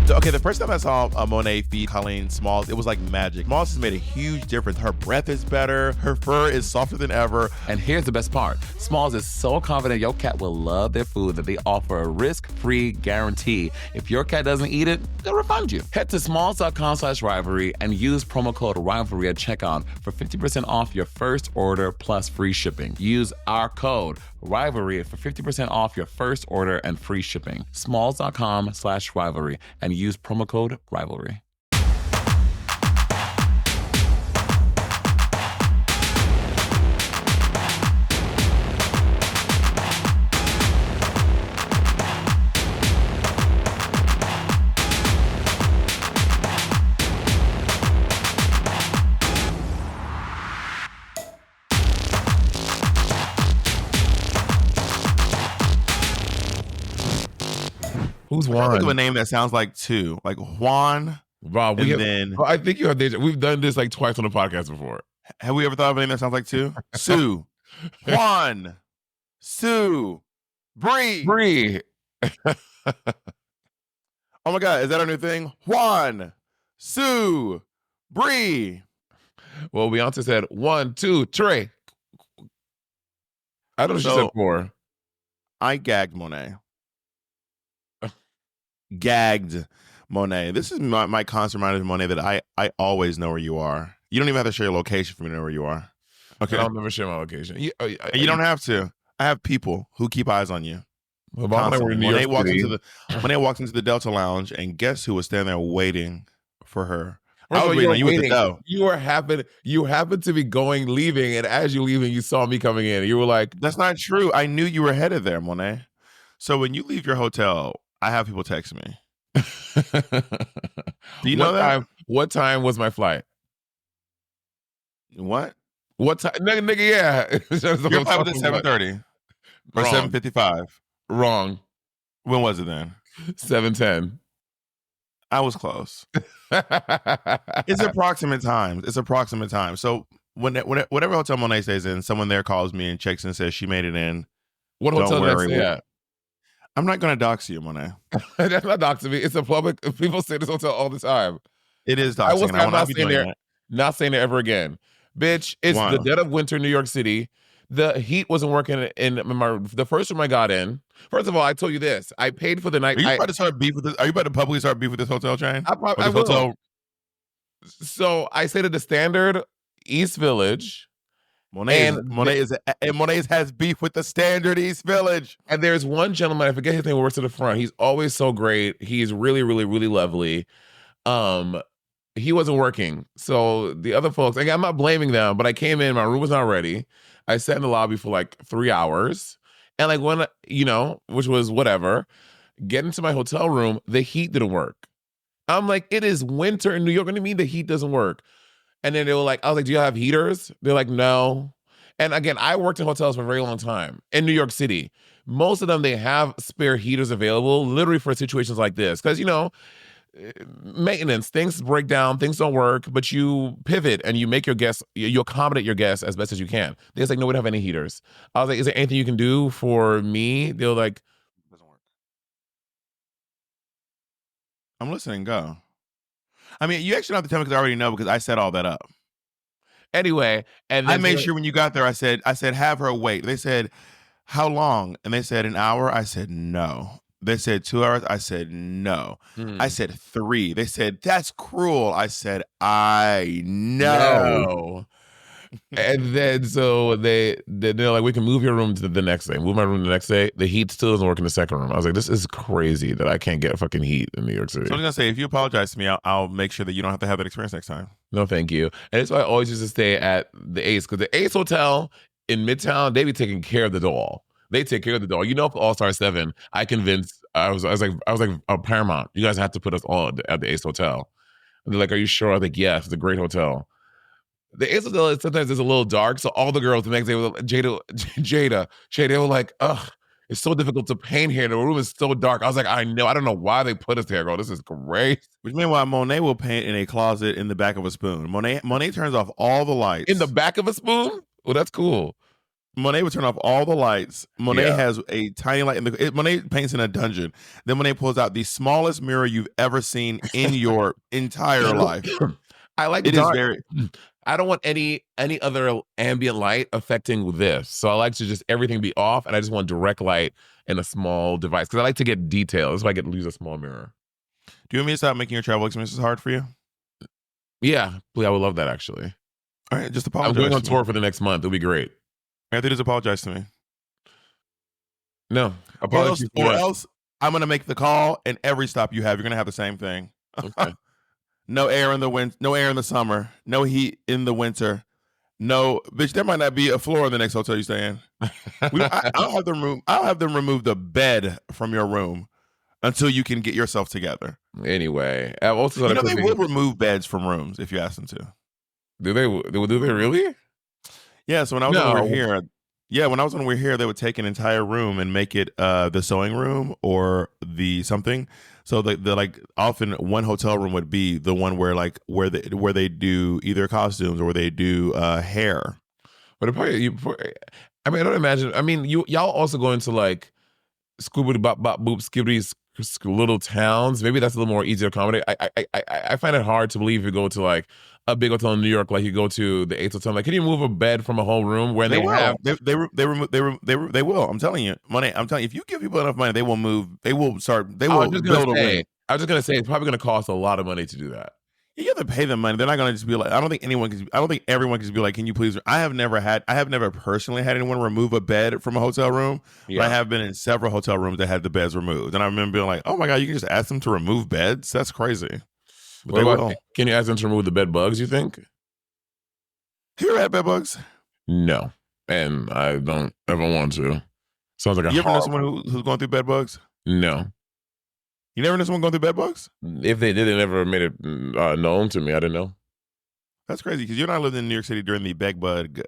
Okay, the first time I saw Monét feed Colleen Smalls, it was like magic. Smalls has made a huge difference. Her breath is better. Her fur is softer than ever. And here's the best part. Smalls is so confident your cat will love their food that they offer a risk-free guarantee. If your cat doesn't eat it, they'll refund you. Head to smalls.com/rivalry and use promo code rivalry at checkout for 50% off your first order plus free shipping. Use our code rivalry for 50% off your first order and free shipping. Smalls.com/rivalry and use promo code rivalry. Who's I Juan? think of a name that sounds like two, like Juan. Rob, I think you have deja. We've done this like twice on the podcast before. Have we ever thought of a name that sounds like two? Sue, Juan, Sue, Bree. Oh my God, is that our new thing? Juan, Sue, Bree. Well, Beyonce said 1, 2, 3. I don't know if she said 4. I gagged Monét. Gagged Monét. This is my constant reminder of Monét that I always know where you are. You don't even have to share your location for me to know where you are. Okay. I'll never share my location. You don't have to. I have people who keep eyes on you. Well, Monét walks into the Delta Lounge, and guess who was standing there waiting for her? I was waiting on you with the dough. You happened to be leaving, and as you're leaving, you saw me coming in. And you were like, "That's not true. I knew you were headed there, Monét." So when you leave your hotel, I have people text me. Do you know that? What time was my flight? What time? Nigga, yeah. Your flight was at 7:30 or 7:55. Wrong. When was it then? 7:10. I was close. It's approximate time. So whatever hotel Monét stays in, someone there calls me and checks and says she made it in. What hotel did I stay at? I'm not going to dox you, Monét. That's not doxing me. It's a public. People say this hotel all the time. It is doxing. I'm not staying there. Not saying it ever again. Bitch, it's the dead of winter in New York City. The heat wasn't working in the first room I got in. First of all, I told you this. I paid for the night. Are you about to start beef with this? Are you about to publicly start beef with this hotel chain? I will. So I stayed at the Standard East Village. Monét has beef with the Standard East Village. And there's one gentleman, I forget his name, who works at the front. He's always so great. He's really, really, really lovely. He wasn't working. So the other folks, I'm not blaming them, but I came in, my room was not ready. I sat in the lobby for like 3 hours. And like when, which was whatever, getting to my hotel room, the heat didn't work. I'm like, it is winter in New York. What do you mean the heat doesn't work? And then they were like, I was like, do you have heaters? They're like, no. And again, I worked in hotels for a very long time in New York City. Most of them, they have spare heaters available literally for situations like this. Because, maintenance, things break down, things don't work, but you pivot and you make you accommodate your guests as best as you can. They're like, no, we don't have any heaters. I was like, is there anything you can do for me? They were like, doesn't work. I'm listening, go. I mean, you actually don't have to tell me because I already know because I set all that up. Anyway, and I made sure when you got there, I said, have her wait. They said, how long? And they said, an hour. I said, no. They said 2 hours. I said, no. I said 3. They said, that's cruel. I said, I know. And then so they're like, we can move your room to the next day. Move my room the next day. The heat still doesn't work in the second room. I was like, this is crazy that I can't get fucking heat in New York City. So I was going to say, if you apologize to me, I'll make sure that you don't have to have that experience next time. No, thank you. And that's why I always used to stay at the Ace, because the Ace Hotel in Midtown, they be taking care of the doll. They take care of the doll. For All-Star 7, I convinced, I was like, Paramount, you guys have to put us all at the Ace Hotel. And they're like, are you sure? I was like, yes, it's a great hotel. The Ace Hotel sometimes is a little dark, so all the girls the next day were Jada, they were like, ugh, it's so difficult to paint here. The room is so dark. I was like, I know. I don't know why they put us there, girl. This is great. Which meanwhile, Monét will paint in a closet in the back of a spoon. Monét turns off all the lights. In the back of a spoon? Well, that's cool. Monet would turn off all the lights. Monet Yeah. has a tiny light Monet paints in a dungeon. Then Monet pulls out the smallest mirror you've ever seen in your entire life. I like It is dark. very. I don't want any other ambient light affecting this. So I like to just everything be off, and I just want direct light in a small device because I like to get detail. That's why I get to use a small mirror. Do you want me to stop making your travel experiences hard for you? Yeah, I would love that actually. All right, just I'm apologize. going on to tour me. for the next month. It'll be great. Anthony, just apologize to me. No, Or apologies. else I'm gonna make the call, and every stop you have, you're gonna have the same thing. Okay. No air in the no air in the summer, no heat in the winter. No, bitch, there might not be a floor in the next hotel you stay in. I'll have them remove the bed from your room until you can get yourself together. Anyway, I've also they will remove beds from rooms if you ask them to. Do they really? Yeah, so when I was when We're Here, they would take an entire room and make it the sewing room or the something. So the like often one hotel room would be the one where they do either costumes or where they do hair. But I don't imagine. I mean, y'all also go into like scoobity bop bop boop skibbities little towns. Maybe that's a little more easy to accommodate. I find it hard to believe if you go to like a big hotel in New York, like you go to the 8th hotel. Like, can you move a bed from a whole room where they will? They will. I'm telling you, money. I'm telling you, if you give people enough money, they will move. They will start. They I will was build a wing. just gonna say it's probably gonna cost a lot of money to do that. You have to pay them money. They're not going to just be like. I don't think everyone can just be like, "Can you please?" I have never personally had anyone remove a bed from a hotel room. Yeah. But I have been in several hotel rooms that had the beds removed, and I remember being like, "Oh my god, you can just ask them to remove beds? That's crazy." But they will. Can you ask them to remove the bed bugs? You think? Have you ever had bed bugs? No, and I don't ever want to. Sounds like you ever know someone who's going through bed bugs? No. You never know someone going through bed bugs? If they did, they never made it known to me. I didn't know. That's crazy because you and I lived in New York City during the bed bug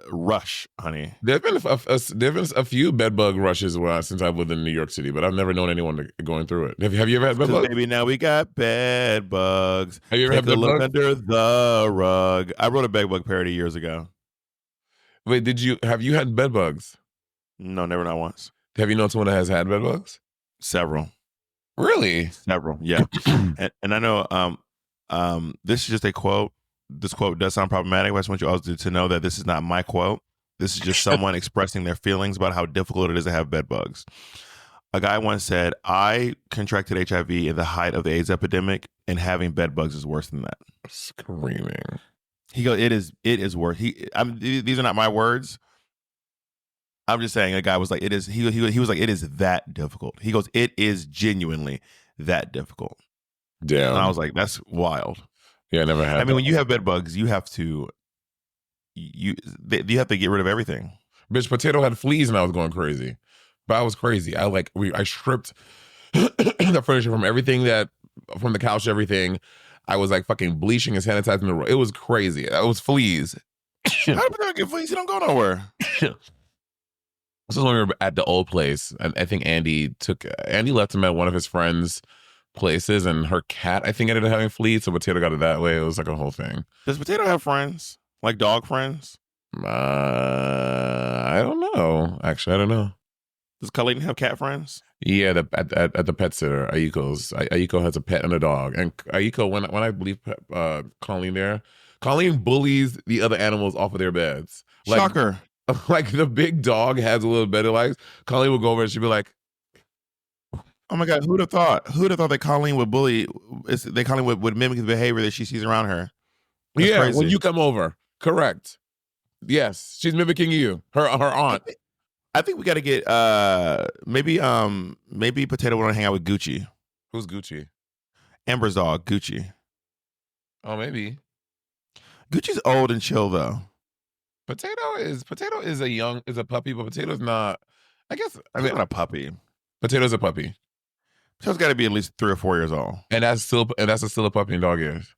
rush, honey. There've been a few bed bug rushes since I've lived in New York City, but I've never known anyone going through it. Have you ever had bed bugs? Baby, now we got bed bugs. Have you ever had bed bugs? Under the rug. I wrote a bed bug parody years ago. Wait, have you had bed bugs? No, never, not once. Have you known someone that has had bed bugs? Several. Really? Several, yeah. and I know this is just a quote. This quote does sound problematic, but I just want you all to know that this is not my quote. This is just someone expressing their feelings about how difficult it is to have bed bugs. A guy once said, I contracted HIV in the height of the AIDS epidemic, and having bed bugs is worse than that. Screaming. He goes, it is worse. These are not my words. I'm just saying, a guy was like, it is. He was like, it is that difficult. He goes, it is genuinely that difficult. Damn. And I was like, that's wild. Yeah, I never had. I mean, when you have bed bugs, you have to get rid of everything. Bitch, Potato had fleas and I was going crazy. But I was crazy. I stripped the furniture from the couch, everything. I was like fucking bleaching and sanitizing the room. It was crazy. It was fleas. How did Potato get fleas? He don't go nowhere. This is when we were at the old place, and I think Andy left him at one of his friends' places, and her cat, I think, ended up having fleas, so Potato got it that way. It was like a whole thing. Does Potato have friends? Like dog friends? I don't know. Actually, I don't know. Does Colleen have cat friends? Yeah, at the pet sitter, Aiko. Aiko has a pet and a dog. And Aiko, when I believe Colleen there, Colleen bullies the other animals off of their beds. Shocker. Like the big dog has a little bed. Like Colleen would go over and she'd be like, "Oh my god, who'd have thought? Who'd have thought that Colleen would bully? Colleen would mimic the behavior that she sees around her?" That's crazy. When you come over, correct? Yes, she's mimicking you, her aunt. I think we got to get maybe Potato want to hang out with Gucci. Who's Gucci? Amber's dog, Gucci. Oh, maybe. Gucci's old and chill though. Potato is a puppy, but Potato's not. He's not a puppy. Potato's a puppy. Potato's got to be at least 3 or 4 years old, and that's still a puppy in dog years.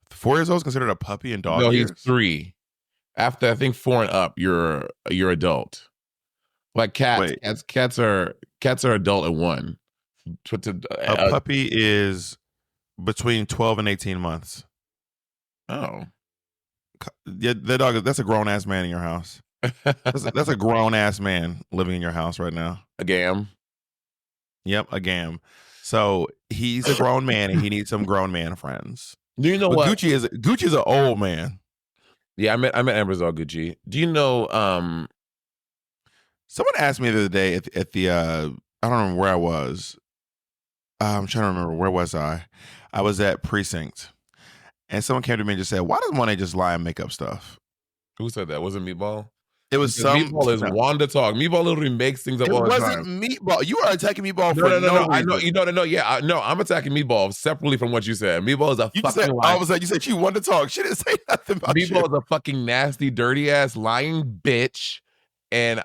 4 years old is considered a puppy in dog years? No, he's 3. After I think 4 and up, you're adult. Like cats. Wait. Cats are adult at 1. A puppy is between 12 and 18 months. Oh. Yeah, that dog, that's a grown ass man in your house. That's a grown ass man living in your house right now. A gam. Yep, a gam. So he's a grown man and he needs some grown man friends. Do you know But what? Gucci's an old man. Yeah, I met Amber's all Gucci. Do you know? Someone asked me the other day at the I don't remember where I was. I'm trying to remember, where was I? I was at Precinct, and someone came to me and just said, "Why does Monet just lie and make up stuff?" Who said that? Was it Meatball? It was Because Meatball is Wanda talk. Meatball literally makes things up It all the wasn't time. Meatball. You are attacking Meatball No, for no, no I reason. know. You know. No. Yeah. No, I'm attacking Meatball separately from what you said. Meatball is a You just fucking said, liar. all of a sudden, you said she wanted to talk. She didn't say nothing about you. Meatball is a fucking nasty, dirty ass, lying bitch. And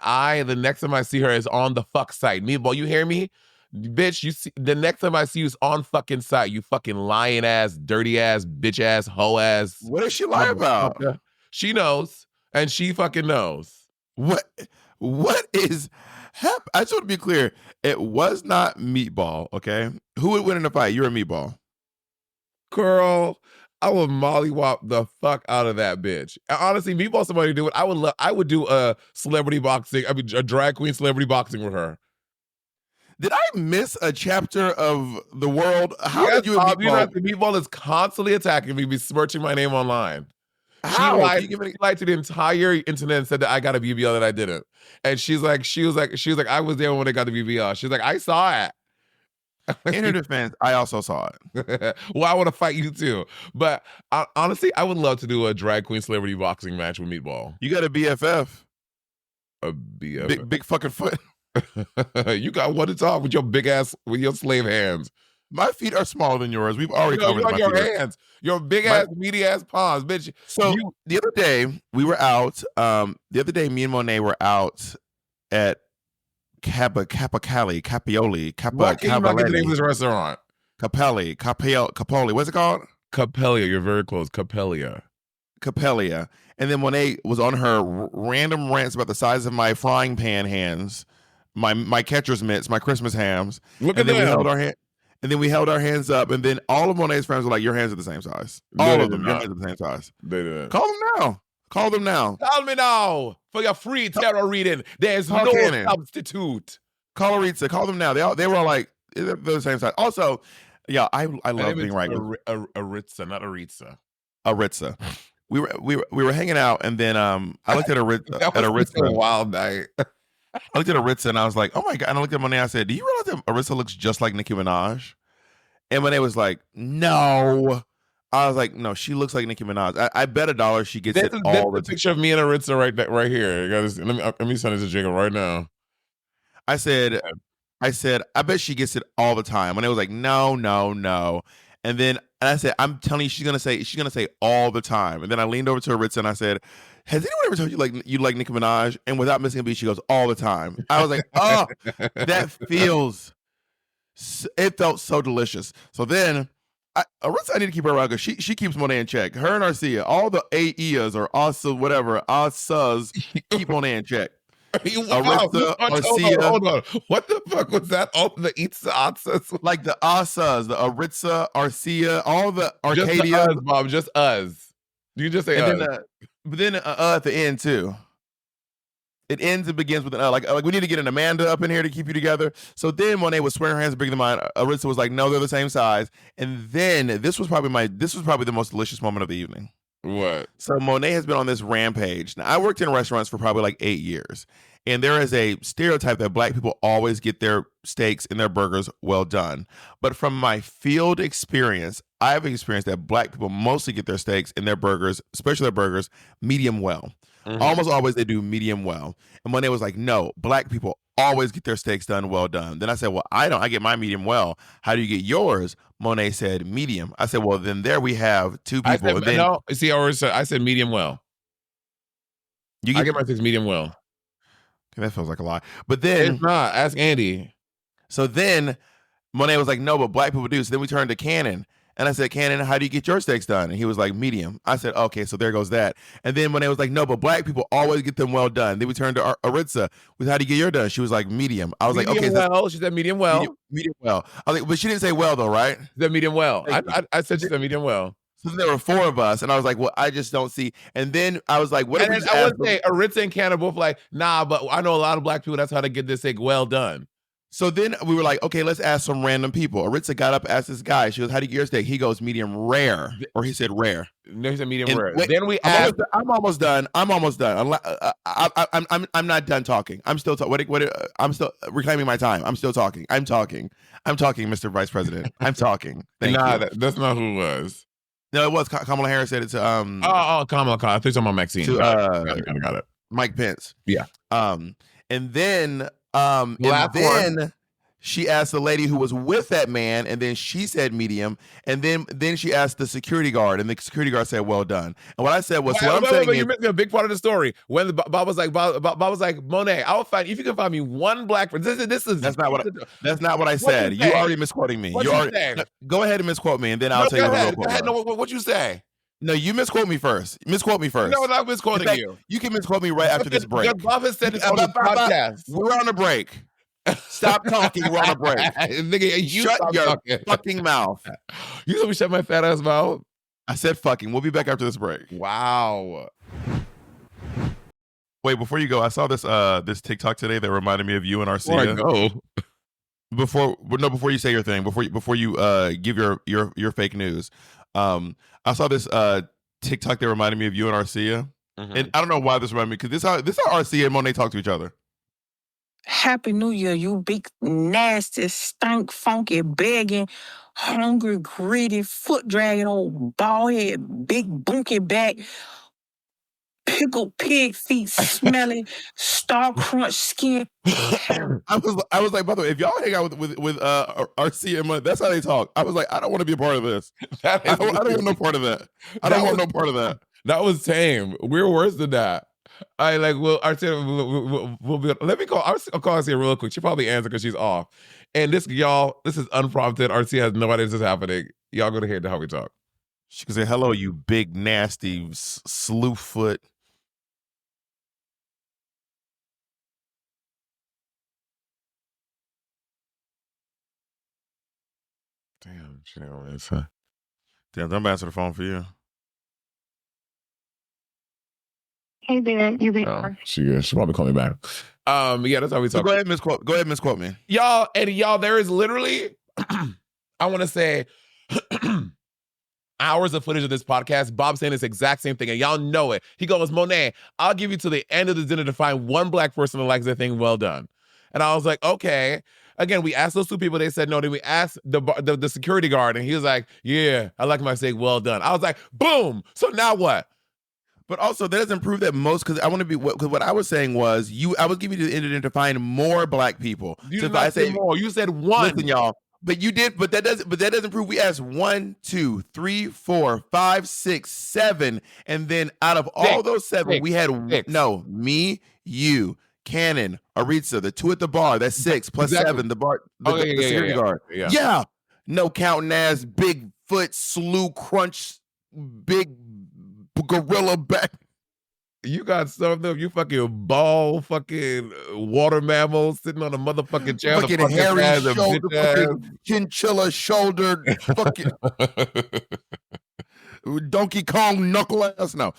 the next time I see her is on the fuck site. Meatball, you hear me? Bitch, you see, the next time I see you is on fucking site. You fucking lying ass, dirty ass, bitch ass, hoe ass. What does she lie about? She knows, and she fucking knows. What is happening? I just want to be clear. It was not Meatball, okay? Who would win in a fight? You're a Meatball. Girl, I would mollywop the fuck out of that bitch. And honestly, Meatball, somebody to do it. I would do a celebrity boxing. I mean, a drag queen celebrity boxing with her. Did I miss a chapter of the world? How did you and Meatball? You know, Meatball is constantly attacking me, besmirching my name online. How? She lied to the entire internet and said that I got a BBL that I didn't. And she was like, I was there when they got the BBL. She's like, I saw it. In her defense, I also saw it. Well, I want to fight you too. But honestly, I would love to do a drag queen celebrity boxing match with Meatball. You got a BFF. A BFF. Big fucking foot. You got one to talk with your big ass, with your slave hands. My feet are smaller than yours. We've already covered my your feet. hands. Your big ass, meaty ass palms, bitch. So the other day we were out. The other day me and Monet were out at Capioli. Why can't you not get the name of this restaurant? Capelli. What's it called? Capelia. You're very close. Capelia. And then Monet was on her random rants about the size of my frying pan hands, my catcher's mitts, my Christmas hams. Look at them. We we held our hands up, and then all of Monet's friends were like, "Your hands are the same size." All of them, your hands are the same size. They did. Call them now. Call me now for your free tarot reading. There's no substitute. Call Aritza. Call them now. They were all like, they're the same size. Also, yeah, I love being right. Aritza, not Aritza. Aritza. We were hanging out, and then I looked at Aritza. A wild night. I looked at Aritza and I was like, oh my God. And I looked at Monet. I said, do you realize that Aritza looks just like Nicki Minaj? And Monet was like, no. I was like, no, she looks like Nicki Minaj. I bet $1 she gets it all the time. Picture of me and Aritza right here. Let me send it to Jacob right now. I said, I bet she gets it all the time. And it was like, no. And I said, I'm telling you, she's gonna say all the time. And then I leaned over to Aritza and I said, has anyone ever told you like Nicki Minaj? And without missing a beat, she goes, all the time. I was like, oh, it felt so delicious. So then Aritza, I need to keep her around because she keeps Monet in check. Her and Arcia, all the AEAs or Asa, whatever, Asas keep Monet in check. Aritza, Arcia. Hold on. What the fuck was that? All the Asas? Like the Asas, the Aritza, Arcia, all the Arcadia. Just us, Bob, just us. You just say us. But then at the end too. It ends and begins with an like we need to get an Amanda up in here to keep you together. So then Monet was swearing her hands bigger than mine. Aritza was like, no, they're the same size. And then this was probably the most delicious moment of the evening. What? So Monet has been on this rampage. Now I worked in restaurants for probably like 8 years. And there is a stereotype that Black people always get their steaks and their burgers well done. But from my field experience, I've experienced that Black people mostly get their steaks and their burgers, especially their burgers, medium well. Mm-hmm. Almost always they do medium well. And Monet was like, no, Black people always get their steaks done well done. Then I said, well, I get my medium well. How do you get yours? Monet said medium. I said, well, then there we have two people. I said medium well. I get my steaks medium well. Okay, that feels like a lie. But then it's not. Ask Andy. So then Monet was like, no, but Black people do. So then we turned to Cannon. And I said, Cannon, how do you get your steaks done? And he was like, medium. I said, okay, so there goes that. And then Monet was like, no, but Black people always get them well done. Then we turned to Aritza with how do you get your done? She was like, medium. I was medium like, okay. Well. She said medium well. Medium well. I was like, but she didn't say well though, right? She said medium well. I said she said medium well. So then there were 4 of us, and I was like, well, I just don't see. And then I was like, what if And we then just I ask would say Aritza and Canada both like, nah, but I know a lot of black people, that's how they get this thing well done. So then we were like, okay, let's ask some random people. Aritza got up, asked this guy. She goes, how do you get your steak? He goes, medium rare. Or he said rare. No, he said medium And rare. wait, Then we asked. I'm almost done. I'm not done talking. I'm still talking. I'm still reclaiming my time. I'm still talking. I'm talking, Mr. Vice President. I'm talking. Thank you. That's not who it was. No, it was Kamala Harris said it to Kamala. I think you're talking about Maxine. to got it. Mike Pence. Yeah. And then Last one. she asked the lady who was with that man, and then she said medium, and then she asked the security guard, and the security guard said well done. And what I said was, you're missing a big part of the story. When Bob was like, Monet, I'll find if you can find me one black person. That's not what I said. You already misquoting me. Go ahead and misquote me, and then I'll tell you what go ahead. No, what you say? No, you misquote me first. Misquote me first. No, I'm misquoting you. You can misquote me right after this break. Bob has said this on the podcast. We're on a break. Stop talking. We're on a break. Nigga, shut your fucking mouth. You told me shut my fat ass mouth? I said fucking. We'll be back after this break. Wow. Wait, before you go, I saw this TikTok today that reminded me of you and Arcia. Before you say your thing, before you give your fake news. I saw this TikTok that reminded me of you and Arcia. Mm-hmm. And I don't know why this reminded me, because this how Arcia and Monét talk to each other. Happy New Year, you big, nasty, stink, funky, begging, hungry, greedy, foot dragging old bald head, big, bunky back, pickled pig feet, smelly, star crunch skin. I was like, by the way, if y'all hang out with Arcia and Monét, that's how they talk. I was like, I don't want to be a part of this. I don't want no part of that. I don't want no part of that. That was tame. We're worse than that. I like, well, Arcia, we'll be. Let me call. I'll call Arcia real quick. She probably answered because she's off. And this is unprompted. Arcia has no idea this is happening. Y'all go to hear how we talk. She can say, "Hello, you big nasty slew foot." Damn, she didn't answer. Damn, I'm answering the phone for you. Hey there, you there? Oh, she probably call me back. Yeah, that's how we talk. So go ahead, misquote me. Y'all, there is literally, I want to say, hours of footage of this podcast. Bob saying this exact same thing, and y'all know it. He goes, Monet, I'll give you to the end of the dinner to find one black person that likes that thing well done. And I was like, okay. Again, we asked those 2 people. They said no. Then we asked the security guard, and he was like, yeah, I like my steak well done. I was like, boom. So now what? But also, that doesn't prove that most, because I want to be, because what I was saying was, I was giving you the internet to find more black people. You did not say more. You said one. Listen, y'all. But you did, but that doesn't prove we asked 1, 2, 3, 4, 5, 6, 7, and then out of all those 7, we had me, you, Cannon, Aritza, the 2 at the bar. That's 6 plus 7. The bar, the security guard. Yeah. No counting ass, big foot, slew, crunch, big gorilla back. You got some of them. You fucking ball, fucking water mammal sitting on a motherfucking chair. Fucking hairy shoulder, fucking chinchilla shouldered, fucking Donkey Kong knuckle ass. No.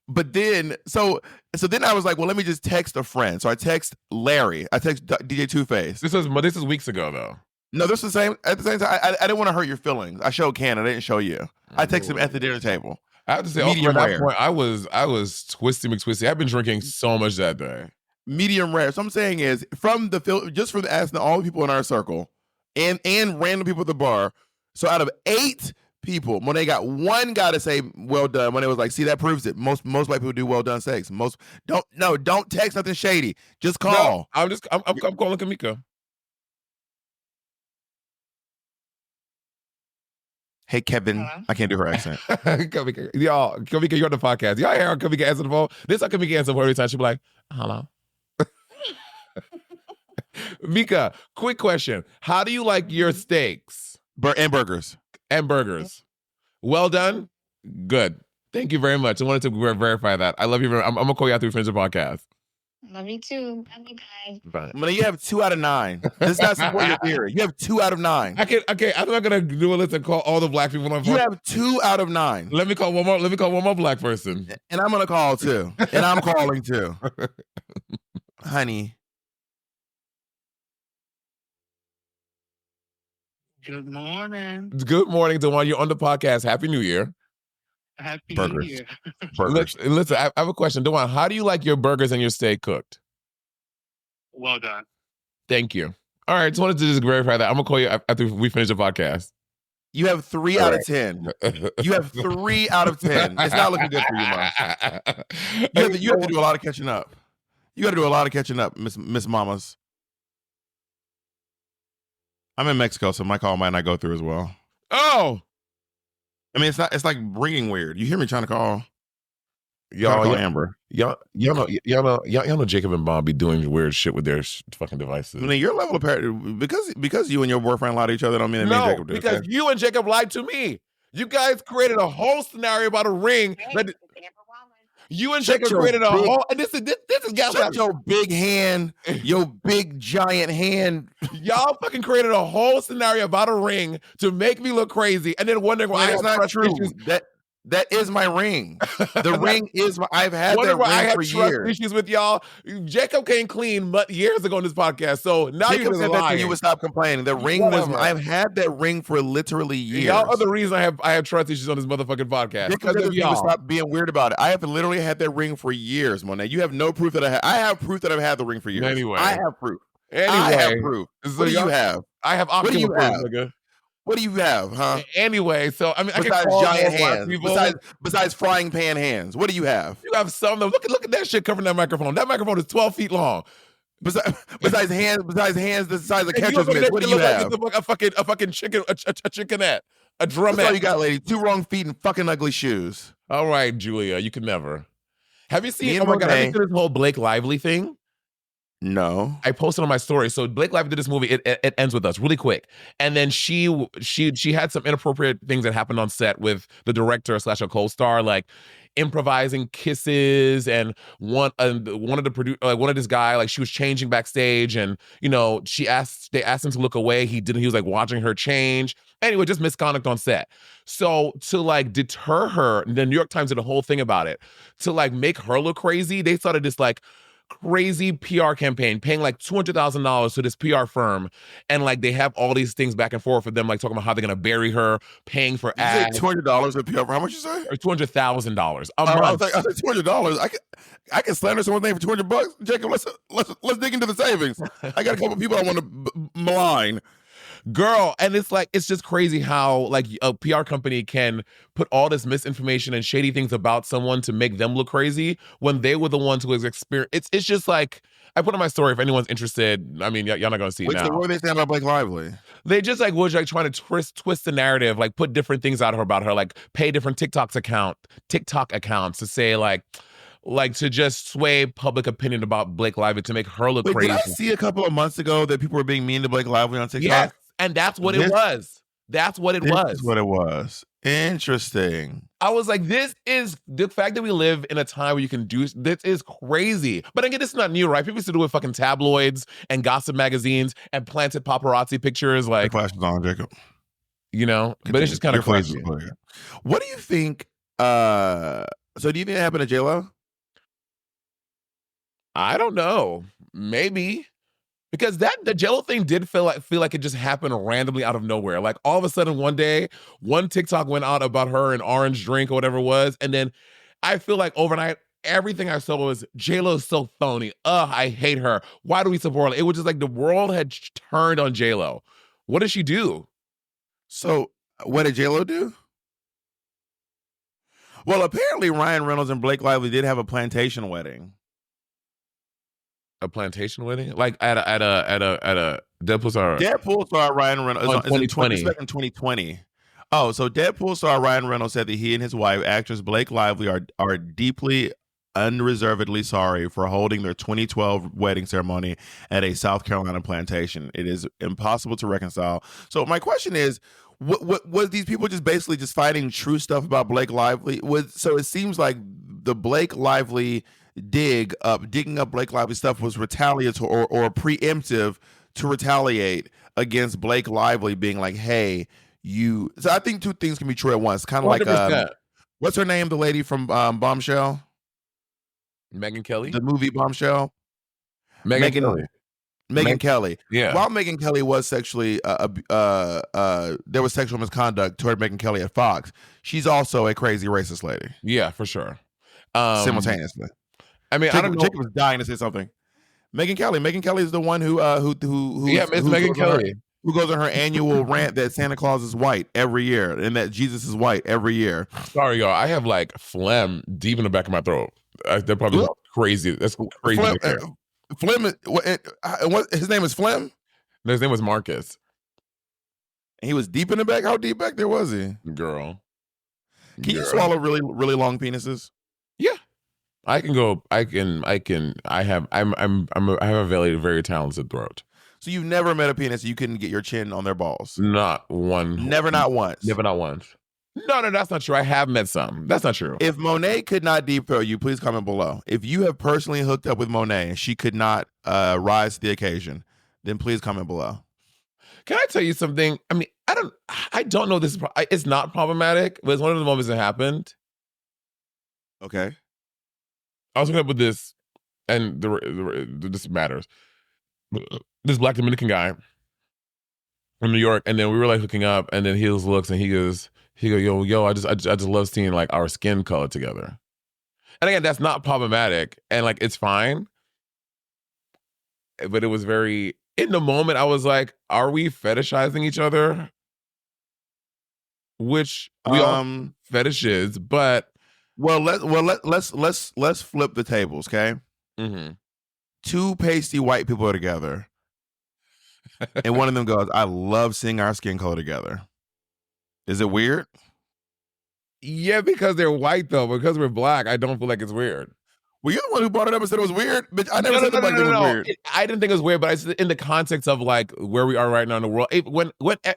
But then, so then I was like, well, let me just text a friend. So I text Larry. I text DJ Two-Face. This is weeks ago, though. No, this is the same. At the same time, I didn't want to hurt your feelings. I showed Ken. I didn't show you. I texted him at the dinner table. I have to say, medium rare. That point, I was twisty McTwisty. I've been drinking so much that day. Medium rare. So I'm saying is just from asking all the people in our circle and random people at the bar. So out of 8 people, Monet got one guy to say well done. Monet was like, see, that proves it. Most white people do well done steaks. Don't text nothing shady. Just call. No, I'm calling Kamika. Hey, Kevin. I can't do her accent. Kamika, you're on the podcast. Y'all hear Kamika answer the phone? This is how Kamika answer the phone every time. She'll be like, hello. Mika, quick question. How do you like your steaks? And burgers. And burgers. Well done? Good. Thank you very much. I wanted to verify that. I love you. I'm going to call you after we finish the podcast. Love you too. Love you guys. Fine. Monét, you have 2 out of 9. This does not support your theory. You have 2 out of 9. Okay, I'm not gonna do a list and call all the black people on my You phone. have 2 out of 9. Let me call one more black person. And I'm gonna call too. And I'm calling too. Honey. Good morning. Good morning, Dewan. You're on the podcast. Happy New Year. Happy Burgers. New Year. Burgers. Listen, I have a question. Dewan, how do you like your burgers and your steak cooked? Well done. Thank you. All right, just wanted to just verify that. I'm gonna call you after we finish the podcast. You have 3 out of 10. You have 3 out of 10. It's not looking good for you, Mom. You have to do a lot of catching up. You got to do a lot of catching up, Miss Mamas. I'm in Mexico, so my call might not go through as well. Oh, I mean, it's like ringing weird. You hear me trying to call? y'all, Amber. y'all know Jacob and Bob be doing weird shit with their fucking devices. I mean, your level of parity, because you and your boyfriend lie to each other, don't mean that me and No, Jacob do. because Okay? you and Jacob lied to me. You guys created a whole scenario about a ring. That you and Shut Jacob your created a big- whole. And this is Shut gaslighting. your big hand, your big giant hand. Y'all fucking created a whole scenario about a ring to make me look crazy, and then wondering why I That's have not trust true. issues. That is my ring. The ring is my. I've had that Wondering why I ring have for trust years. issues with y'all. Jacob came clean years ago on this podcast, so now Jacob you're said just that so lying. you would stop complaining. The ring was. Whatever. I've had that ring for literally years. Y'all are the reason I have trust issues on this motherfucking podcast. Jacob Because said of that you would y'all. stop being weird about it. I have literally had that ring for years, Monet. You have no proof that I have. I have proof that I've had the ring for years. Anyway. I have proof. Anyway, I have proof. so What do you y'all- have? I have What do optimal you proof, have? nigga. What do you have, huh? Anyway, so I mean, I can Besides call giant more black hands. people. Besides frying pan hands. What do you have? You have some. Look at that shit covering that microphone. That microphone is 12 feet long. Besides hands the size of And you catcher's look at mitts. that What do shit you look have? like a fucking chicken, a chickenette, a That's all drumette. you got, lady. 2 wrong feet and fucking ugly shoes. All right, Julia, you can never. Have you Me seen? and Oh my god, have you Monet. seen this whole Blake Lively thing? No. I posted on my story. So Blake Lively did this movie. It ends with us really quick, and then she had some inappropriate things that happened on set with the director / a co-star, like improvising kisses, and one of this guy, like she was changing backstage, and they asked him to look away. He didn't. He was like watching her change. Anyway, just misconduct on set. So to like deter her, the New York Times did a whole thing about it. To like make her look crazy, they started this like crazy PR campaign, paying like $200,000 to this PR firm, and like they have all these things back and forth with them, like talking about how they're gonna bury her, paying for You said ads, $200 a PR. How much you say? or $200,000 a I month. was like $200. I can slander someone's name for $200. Jacob, let's dig into the savings. I got a couple people I want to malign. Girl, and it's just crazy how like a PR company can put all this misinformation and shady things about someone to make them look crazy when they were the ones who was experienced. It's just like, I put on my story if anyone's interested. I mean, y'all not gonna see it Wait, so now. what were they saying about Blake Lively? They just like was like trying to twist the narrative, like put different things out of her about her, like pay different TikTok accounts to say like to just sway public opinion about Blake Lively to make her look Wait, crazy. did I see a couple of months ago that people were being mean to Blake Lively on TikTok? Yes, and that's what it was. That's what it This was. is what it was. Interesting. I was like, this is the fact that we live in a time where you can do this is crazy. But again, this is not new, right? People used to do it with fucking tabloids and gossip magazines and planted paparazzi pictures, The like, flash is on, Jacob. but it's just kind Your of flash is crazy. clear. What do you think? So do you think it happened to J-Lo? I don't know. Maybe. Because the Jello thing did feel like it just happened randomly out of nowhere. Like all of a sudden one day, one TikTok went out about her an orange drink or whatever it was, and then I feel like overnight everything I saw was J-Lo's so phony. I hate her. Why do we support her? It was just like the world had turned on J-Lo. What did she do? So what did J-Lo do? Well, apparently Ryan Reynolds and Blake Lively did have a plantation wedding. A plantation wedding? Like at a Deadpool star. Deadpool star Ryan Reynolds Oh, is in 2020. It's back in 2020. Oh, so Deadpool star Ryan Reynolds said that he and his wife, actress Blake Lively, are deeply, unreservedly sorry for holding their 2012 wedding ceremony at a South Carolina plantation. It is impossible to reconcile. So my question is, what was these people just basically just fighting true stuff about Blake Lively? So it seems like the Blake Lively digging up Blake Lively stuff was retaliatory or preemptive to retaliate against Blake Lively being like, hey, you. So I think two things can be true at once. Kind of like 100%. what's her name? The lady from Bombshell, Megyn Kelly? the movie Bombshell. Megyn Kelly. Megyn Kelly. Yeah. While Megyn Kelly was sexually, there was sexual misconduct toward Megyn Kelly at Fox. She's also a crazy racist lady. Yeah, for sure. Simultaneously. I mean, I don't know. Jacob was dying to say something. Megyn Kelly. Megyn Kelly is the one who yeah, Miss Megyn Kelly. Who goes on her annual rant that Santa Claus is white every year and that Jesus is white every year. Sorry, y'all. I have like phlegm deep in the back of my throat. They're probably crazy. That's crazy. Phlegm. What his name is Phlegm? No, his name was Marcus. And he was deep in the back. How deep back there was he? Girl. Can you swallow really, really long penises? Yeah. I can go. I have a very talented throat. So you've never met a penis you couldn't get your chin on their balls? Not one. Never, not once. Never, not once. No, that's not true. I have met some. That's not true. If Monét could not deep throat you, please comment below. If you have personally hooked up with Monét and she could not rise to the occasion, then please comment below. Can I tell you something? I mean, I don't know this. It's not problematic, but it's one of the moments that happened. Okay. I was hooking up with this, and this matters. This Black Dominican guy from New York, and then we were like hooking up, and then he looks and he goes, yo, I just love seeing like our skin color together. And again, that's not problematic, and like it's fine. But it was very in the moment. I was like, are we fetishizing each other? Which we all fetishes, but let's flip the tables, okay? Mm-hmm. Two pasty white people are together. And one of them goes, I love seeing our skin color together. Is it weird? Yeah, because they're white, though. Because we're Black, I don't feel like it's weird. Well, you're the one who brought it up and said it was weird. But I never said the Black thing was weird. I didn't think it was weird, but in the context of like where we are right now in the world,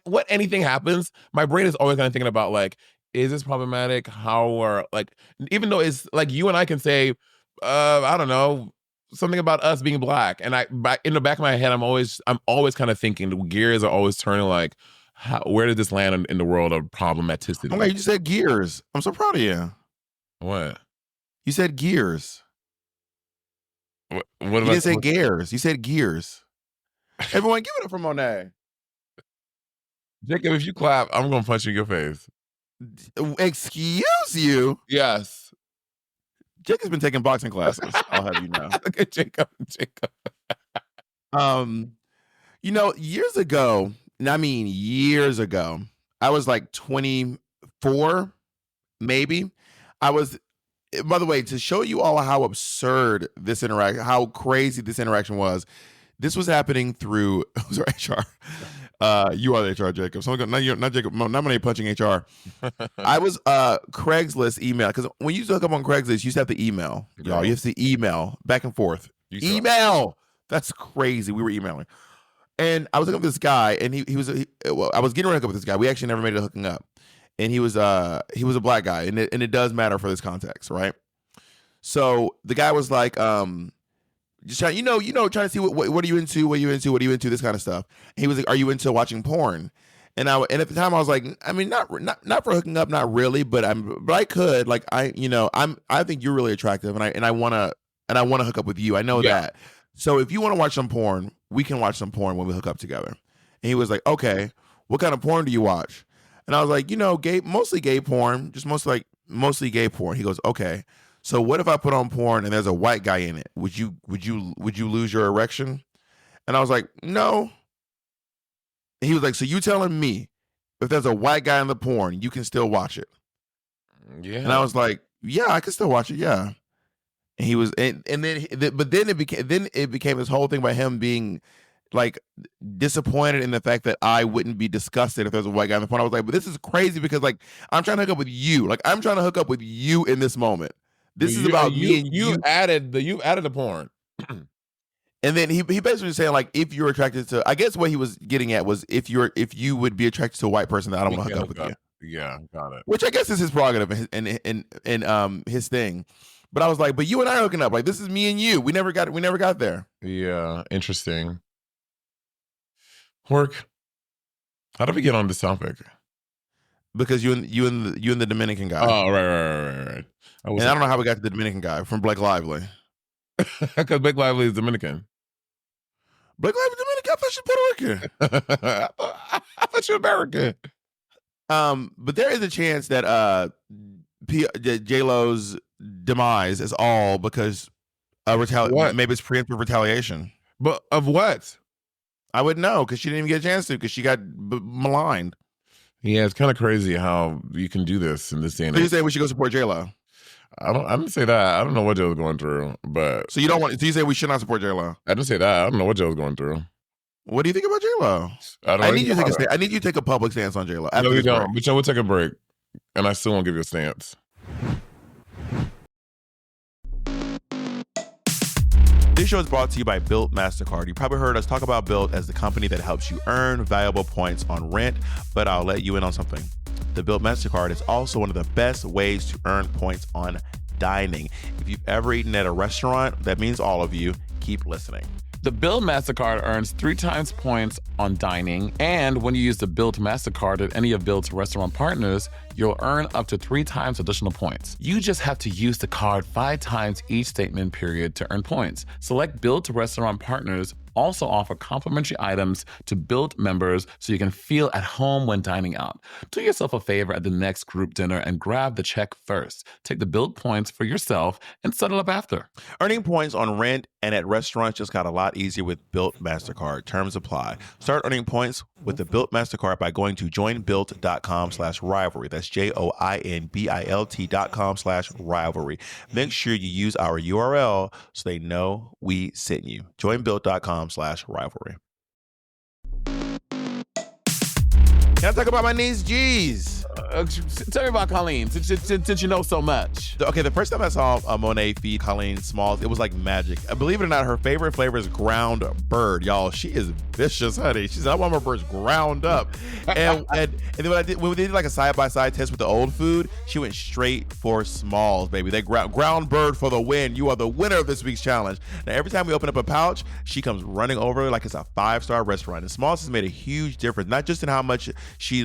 when anything happens, my brain is always kind of thinking about like, is this problematic? How or like, even though it's like you and I can say, I don't know, something about us being Black, and in the back of my head, I'm always kind of thinking the gears are always turning like, where did this land in the world of problematicity? Okay, you just said gears. I'm so proud of you. What? You said gears. What you didn't say gears. You said gears. Everyone, give it up for Monét. Jacob, if you clap, I'm gonna punch you in your face. Excuse you? Yes. Jacob's been taking boxing classes. I'll have you know. Look at Jacob. Years ago, and I mean years ago, I was like 24, maybe. By the way, to show you all how absurd this interaction, how crazy this interaction was, this was happening through HR. You are the HR, Jacob. So not Jacob. Not Monét punching HR. I was Craigslist email, because when you hook up on Craigslist, you used to have to email. Y'all, you have to email back and forth. Email. That's crazy. We were emailing, and I was hooking up with this guy, and I was getting ready to hook up with this guy. We actually never made it hooking up. And he was a Black guy, and it does matter for this context, right? So the guy was like, just trying, trying to see what are you into, this kind of stuff. And he was like, are you into watching porn? And at the time I was like, I mean, not for hooking up, not really, but I could, like, I think you're really attractive, and I want to hook up with you. I know that. So if you want to watch some porn, we can watch some porn when we hook up together. And he was like, okay, what kind of porn do you watch? And I was like, mostly gay porn, just mostly gay porn. He goes, okay. So what if I put on porn and there's a white guy in it? Would you lose your erection? And I was like, no. And he was like, so you telling me if there's a white guy in the porn, you can still watch it? Yeah. And I was like, yeah, I can still watch it. Yeah. And he was, then it became this whole thing by him being like disappointed in the fact that I wouldn't be disgusted if there's a white guy in the porn. I was like, but this is crazy because like I'm trying to hook up with you. Like I'm trying to hook up with you in this moment. This is about me and you. You've added the porn. And then he basically was saying like, if you're attracted to, I guess what he was getting at was if you would be attracted to a white person, that I don't want to hook up with you. Yeah, got it. Which I guess is his prerogative and his thing. But I was like, but you and I are hooking up. Like, this is me and you. We never got there. Yeah, interesting. Work. How did we get on this topic? Because you and the Dominican guy. Oh, right. I don't know how we got to the Dominican guy from Blake Lively. Because Blake Lively is Dominican. Blake Lively Dominican? I thought she Puerto Rican. I thought you American. But there is a chance that J-Lo's demise is all because maybe it's preemptive retaliation. But of what? I wouldn't know because she didn't even get a chance to because she got maligned. Yeah, it's kind of crazy how you can do this in this day and age. So you say we should go support J-Lo? I didn't say that. I don't know what Joe's going through, but so you you say we should not support J-Lo? I didn't say that. I don't know what Joe's going through. What do you think about J-Lo? I need you to take a public stance on J-Lo. No, we don't. But we'll take a break, and I still won't give you a stance. This show is brought to you by Built MasterCard. You probably heard us talk about Built as the company that helps you earn valuable points on rent, but I'll let you in on something. The Built MasterCard is also one of the best ways to earn points on dining. If you've ever eaten at a restaurant, that means all of you, keep listening. The Built MasterCard earns 3 times points on dining, and when you use the Built MasterCard at any of Built's restaurant partners, you'll earn up to 3 times additional points. You just have to use the card 5 times each statement period to earn points. Select Built restaurant partners also offer complimentary items to Built members so you can feel at home when dining out. Do yourself a favor at the next group dinner and grab the check first. Take the Built points for yourself and settle up after. Earning points on rent and at restaurants just got a lot easier with Built MasterCard. Terms apply. Start earning points with the Built MasterCard by going to joinbuilt.com/rivalry. That's JOINBILT.com/rivalry. Make sure you use our URL so they know we sent you. Joinbuilt.com/rivalry. Can I talk about my niece G's? Tell me about Colleen, since you know so much. Okay, the first time I saw Monét feed Colleen Smalls, it was like magic. Believe it or not, her favorite flavor is ground bird. Y'all, she is vicious, honey. She said, I want my birds ground up. and then when we did like a side-by-side test with the old food, she went straight for Smalls, baby. They ground bird for the win. You are the winner of this week's challenge. Now, every time we open up a pouch, she comes running over like it's a 5-star restaurant. And Smalls has made a huge difference, not just in how much she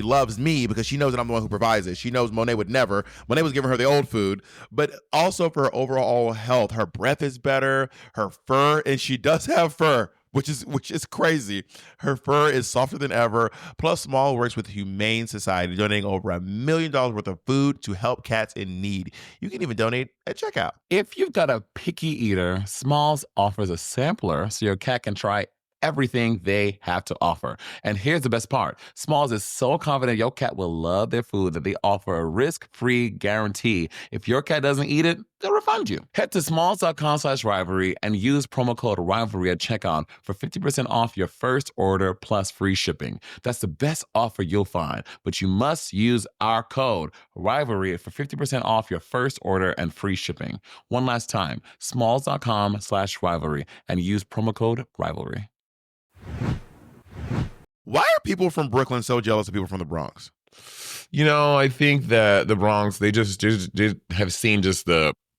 loves me because she knows that I'm the one who provides it. She knows Monét would never. Monét was giving her the old food, but also for her overall health. Her breath is better, her fur, and she does have fur, which is crazy. Her fur is softer than ever. Plus, Small works with Humane Society, donating over $1 million worth of food to help cats in need. You can even donate at checkout. If you've got a picky eater, Smalls offers a sampler so your cat can try everything they have to offer. And here's the best part. Smalls is so confident your cat will love their food that they offer a risk-free guarantee. If your cat doesn't eat it, they'll refund you. Head to smalls.com/rivalry and use promo code rivalry at checkout for 50% off your first order plus free shipping. That's the best offer you'll find, but you must use our code rivalry for 50% off your first order and free shipping. One last time, smalls.com/rivalry and use promo code rivalry. Why are people from Brooklyn so jealous of people from the Bronx? You know, I think that the Bronx, they just have seen just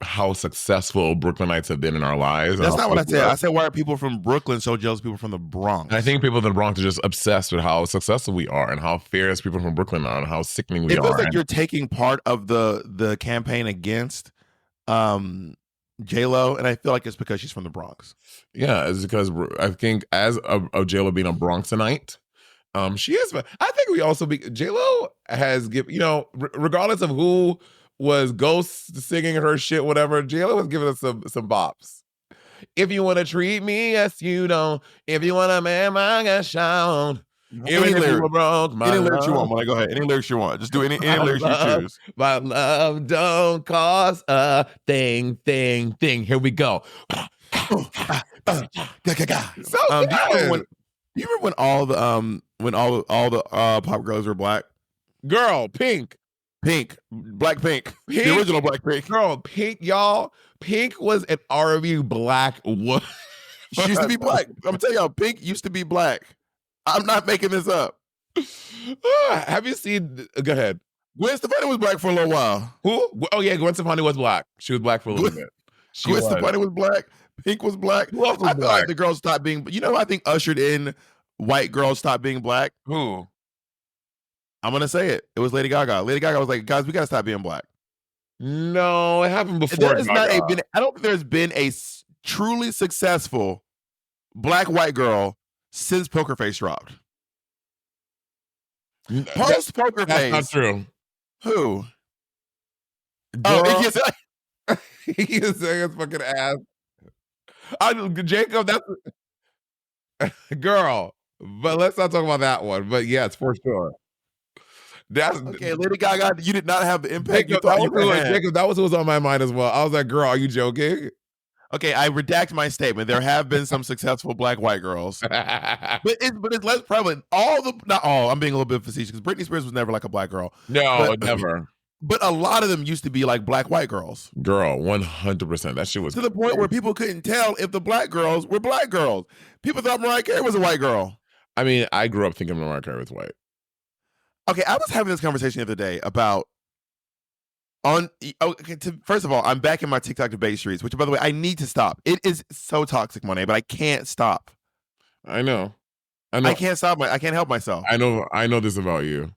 how successful Brooklynites have been in our lives. That's not what I said. I said, why are people from Brooklyn so jealous of people from the Bronx? I think people in the Bronx are just obsessed with how successful we are and how fierce people from Brooklyn are and how sickening we are. It feels like you're taking part of the campaign against J-Lo, and I feel like it's because she's from the Bronx. Yeah, it's because I think as of J-Lo being a Bronxite, she is. I think we also J-Lo has given, regardless of who was ghost singing her shit, whatever, J-Lo has given us some bops. If you want to treat me as you don't, if you want a man, I got shown. Any lyric you want, Mike, go ahead. Any lyrics you want. Just do any lyrics you choose. My love don't cost a thing. Here we go. Do you remember when all the pop girls were black? Girl, Pink, Blackpink, the original Blackpink. Girl, Pink, y'all. Pink was an R&B black woman. She used to be black. I'm telling y'all, Pink used to be black. I'm not making this up. Have you seen? Go ahead. Gwen Stefani was black for a little while. Who? Oh yeah, Gwen Stefani was black. She was black for a little bit. Gwen Stefani was black. Pink was black. Who else was I feel black? like the girls stopped being. You know, I think ushered in white girls stopped being black. Who? I'm gonna say it. It was Lady Gaga. Lady Gaga was like, guys, we gotta stop being black. No, it happened before. There is not a. I don't think there's been a truly successful black white girl since Poker Face dropped. Post Poker Face. That's not true. Who? Girl, Oh, he is saying his fucking ass. Jacob, that's girl. But let's not talk about that one. But yes, for sure. That's okay. Lady Gaga, you did not have the impact Jacob, you thought you had. Jacob, that was what was on my mind as well. I was like, girl, are you joking? Okay, I redact my statement. There have been some successful black white girls, but it's less prevalent. Not all. I'm being a little bit facetious because Britney Spears was never like a black girl. No, never. But a lot of them used to be like black white girls. Girl, 100%. That shit was to the point where people couldn't tell if the black girls were black girls. People thought Mariah Carey was a white girl. I mean, I grew up thinking Mariah Carey was white. Okay, I was having this conversation the other day about first of all, I'm back in my TikTok debate streets, which by the way, I need to stop. It is so toxic, Monét, but I can't stop. I know. I can't stop. I can't help myself. I know this about you.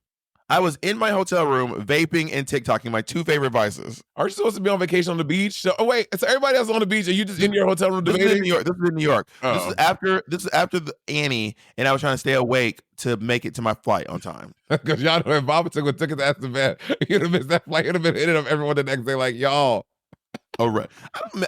I was in my hotel room vaping and TikToking, my two favorite vices. Aren't you supposed to be on vacation on the beach? So, wait, so everybody else is on the beach and you just in your hotel room debating? This is in New York. Oh. This is after the Annie, and I was trying to stay awake to make it to my flight on time. Because y'all know if Baba took his ass to bed, you'd have missed that flight. You'd have been hitting up everyone the next day like, y'all. Oh, right.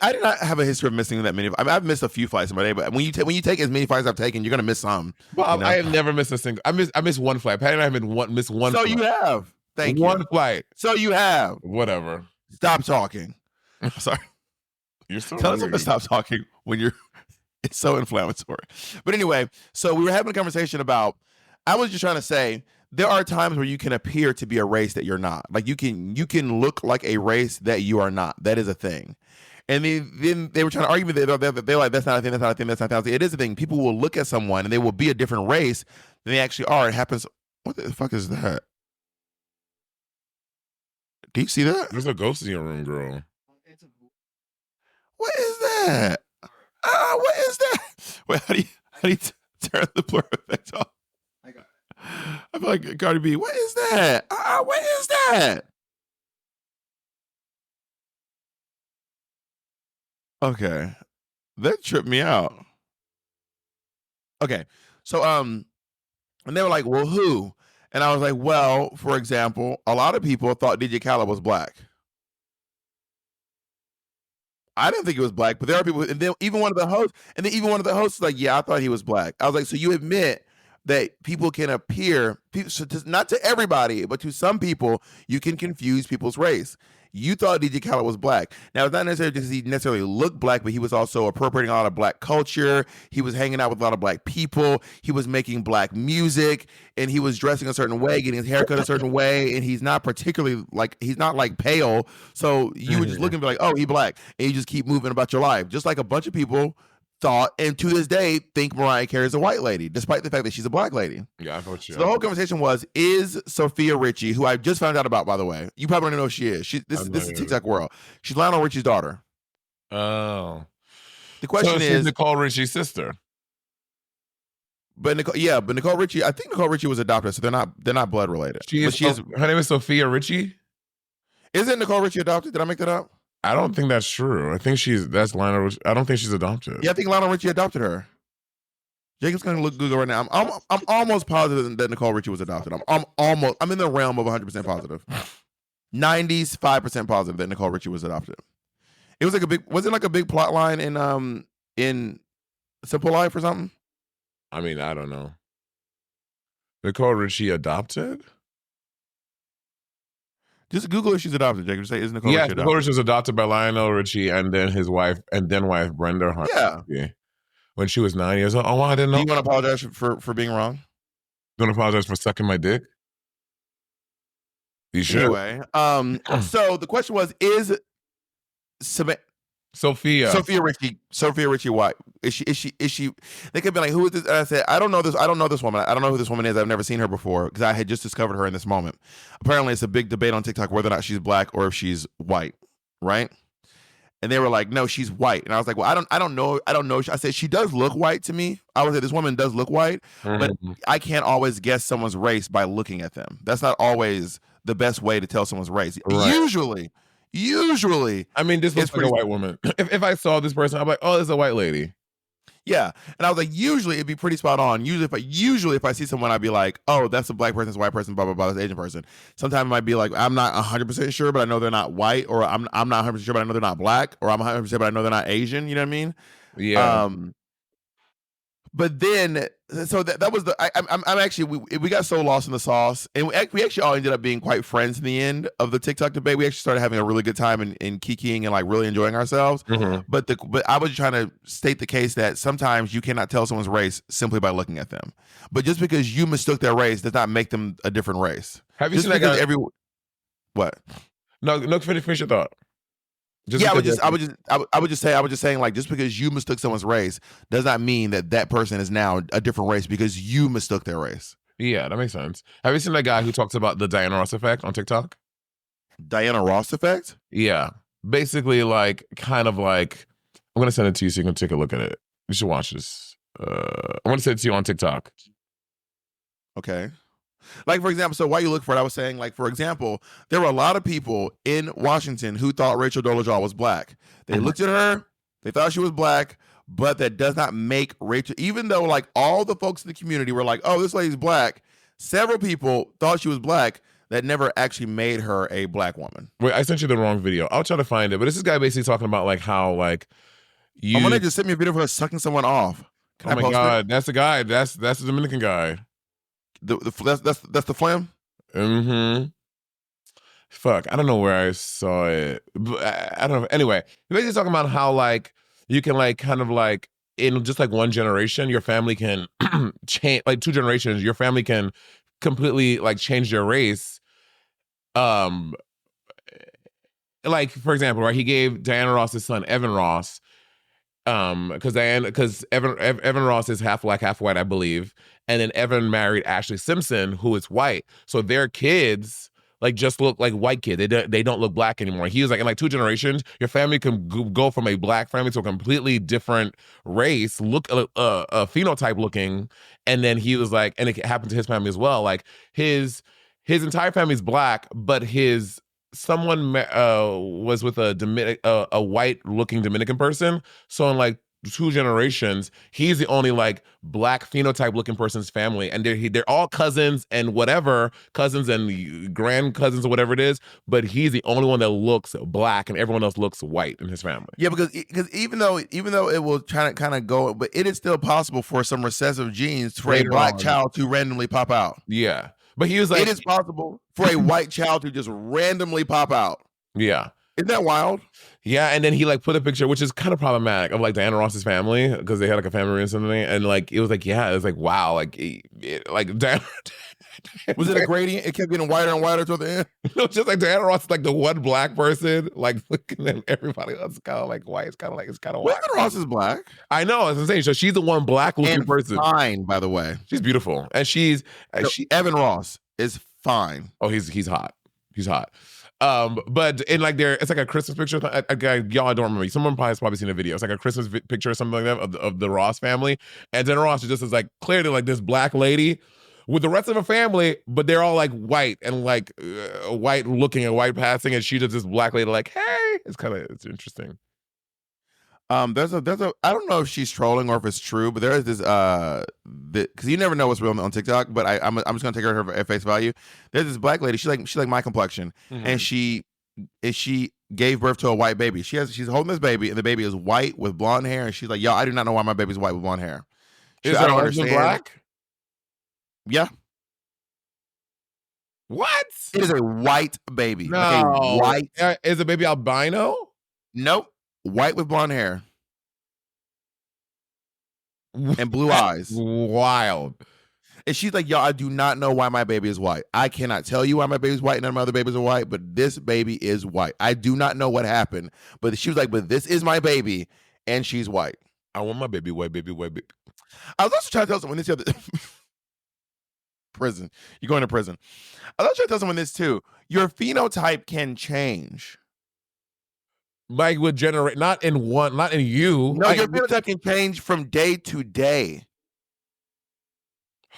I did not have a history of missing that many. I mean, I've missed a few flights in my day, but when you take as many flights I've taken, you're gonna miss some. Bob, you know? I have never missed a single. I missed one flight. Patty and I have missed one. So flight. you have. Thank you. One flight. So you have. Whatever. Stop talking. Sorry. You're so Tell us rude. to stop talking when you're. It's so inflammatory. But anyway, so we were having a conversation about. I was just trying to say there are times where you can appear to be a race that you're not. Like you can look like a race that you are not. That is a thing. And then they were trying to argue that they're like, that's not a thing, that's not a thing, that's not a thing. It is a thing. People will look at someone and they will be a different race than they actually are. It happens. What the fuck is that? Do you see that? There's a ghost in your room, girl. What is that? What is that? Wait, how do you turn the blur effect off? I feel like Cardi B. What is that? What is that? Okay, that tripped me out. Okay, so and they were like, "Well, who?" And I was like, "Well, for example, a lot of people thought DJ Khaled was black. I didn't think he was black, but there are people, and then even one of the hosts, was like, yeah, I thought he was black. I was like, so you admit that people can appear, not to everybody, but to some people, you can confuse people's race. You thought DJ Khaled was black. Now, it's not necessarily because he necessarily looked black, but he was also appropriating a lot of black culture. He was hanging out with a lot of black people. He was making black music, and he was dressing a certain way, getting his haircut a certain way, and he's not particularly he's not like pale. So you would just look and be like, oh, he black. And you just keep moving about your life. Just like a bunch of people thought, and to this day, think Mariah Carey is a white lady, despite the fact that she's a black lady. Yeah, I thought you. So the whole conversation was, is Sophia Richie, who I just found out about, by the way. You probably don't know who she is. This is TikTok world. She's Lionel Richie's daughter. Oh. The question she's is Nicole Richie's sister. But Nicole Richie, I think Nicole Richie was adopted, so they're not blood related. Her name is Sophia Richie. Isn't Nicole Richie adopted? Did I make that up? I don't think that's true. I think that's Lionel Richie. I don't think she's adopted. Yeah, I think Lionel Richie adopted her. Jacob's gonna look Google right now. I'm almost positive that Nicole Richie was adopted. I'm in the realm of 100% positive. 95% positive that Nicole Richie was adopted. It was like a big plot line in Simple Life or something? I mean, I don't know. Nicole Richie adopted? Just Google if she's adopted, Jacob. Just say, is Nicole Richie adopted? Nicole Richie was adopted by Lionel Richie and then his wife, Brenda Hart. Yeah. When she was 9 years old. Oh, I didn't know. Do you want to apologize for being wrong? You want to apologize for sucking my dick? You should. Anyway, so the question was, is Sophia Richie White. Is she? They could be like, who is this? And I said, I don't know this woman. I don't know who this woman is. I've never seen her before because I had just discovered her in this moment. Apparently, it's a big debate on TikTok whether or not she's black or if she's white, right? And they were like, no, she's white. And I was like, well, I don't know. I said, she does look white to me. I would say this woman does look white, but I can't always guess someone's race by looking at them. That's not always the best way to tell someone's race. Right. Usually. I mean, this looks like a white woman. If I saw this person, I'm like, oh, this is a white lady. Yeah. And I was like, usually it'd be pretty spot on. Usually if I see someone, I'd be like, oh, that's a black person, that's a white person, blah, blah, blah, that's an Asian person. Sometimes it might be like, I'm not 100% sure, but I know they're not white, or I'm not 100% sure, but I know they're not black, or I'm 100% but I know they're not Asian. You know what I mean? Yeah. But then, so that was the. I'm actually we got so lost in the sauce, and we actually all ended up being quite friends in the end of the TikTok debate. We actually started having a really good time in kikiing and like really enjoying ourselves. But I was trying to state the case that sometimes you cannot tell someone's race simply by looking at them. But just because you mistook their race does not make them a different race. Have you seen that guy? What? No, finish your thought. I was just saying like, just because you mistook someone's race does not mean that person is now a different race because you mistook their race. Yeah, that makes sense. Have you seen that guy who talks about the Diana Ross effect on TikTok? Diana Ross effect? Yeah. Basically, like, kind of like, I'm going to send it to you so you can take a look at it. You should watch this. I'm going to send it to you on TikTok. Okay. Like, for example, so while you look for it, I was saying, like, for example, there were a lot of people in Washington who thought Rachel Dolezal was black. They looked at her, they thought she was black, but that does not make Rachel, even though, like, all the folks in the community were like, oh, this lady's black, several people thought she was black. That never actually made her a black woman. Wait, I sent you the wrong video. I'll try to find it. But this is guy basically talking about, like, how, like, you... Monét just sent me a video of her sucking someone off. Can oh, my God. That's the guy. That's the Dominican guy. That's the flam? Mm-hmm. Fuck, I don't know where I saw it. But I don't know. Anyway, he's basically talking about how like you can like kind of like in just like one generation, your family can change. Like 2 generations, your family can completely like change their race. Like for example, right? He gave Diana Ross's son Evan Ross. Because Evan Ross is half black, half white, I believe, and then Evan married Ashley Simpson, who is white. So their kids like just look like white kids. They don't look black anymore. He was like in like 2 generations, your family can go from a black family to a completely different race, look phenotype looking, and then he was like, and it happened to his family as well. Like his entire family is black, but someone was with a white-looking Dominican person. So in like 2 generations, he's the only like black phenotype-looking person's family, and they're all cousins and whatever, cousins and grand cousins or whatever it is. But he's the only one that looks black, and everyone else looks white in his family. Yeah, because even though it will try to kind of go, but it is still possible for some recessive genes for a black child to randomly pop out. Yeah. But he was like, it is possible for a white child to just randomly pop out. Yeah. Isn't that wild? Yeah, and then he like put a picture, which is kind of problematic, of like Diana Ross's family because they had like a family reunion or something, and like it was like wow, like like Diana. Was it a gradient? It kept getting whiter and whiter toward the end. No, just like Diana Ross is like the one black person, like looking at everybody else is kind of like white. It's kind of white. Diana Ross is black. I know. As I'm saying, so she's the one black looking person. Fine, by the way. She's beautiful, and Evan Ross is fine. Oh, he's hot. He's hot. But in like it's like a Christmas picture. Y'all, I don't remember. Someone probably has probably seen a video. It's like a Christmas picture or something like that of the Ross family, and Diana Ross just is like clearly like this black lady with the rest of her family, but they're all like white and like white looking and white passing, and she's just this black lady like, hey, it's interesting. There's a I don't know if she's trolling or if it's true, but there is this because you never know what's real on TikTok, but I'm just gonna take her at face value. There's this black lady, she's like my complexion, and she gave birth to a white baby. She's holding this baby, and the baby is white with blonde hair, and she's like, yo, I do not know why my baby's white with blonde hair. Is her husband black? Yeah. What? It is a white baby. No. Like a white. Is the baby albino? Nope. White with blonde hair. And blue eyes. Wild. And she's like, y'all, I do not know why my baby is white. I cannot tell you why my baby's white and none of my other babies are white, but this baby is white. I do not know what happened. But she was like, but this is my baby, and she's white. I want my baby white, baby. I was also trying to tell someone this the other prison. You're going to prison. I was also trying to tell someone this too. Your phenotype can change. Like would generate, not in you. No, your phenotype can change from day to day.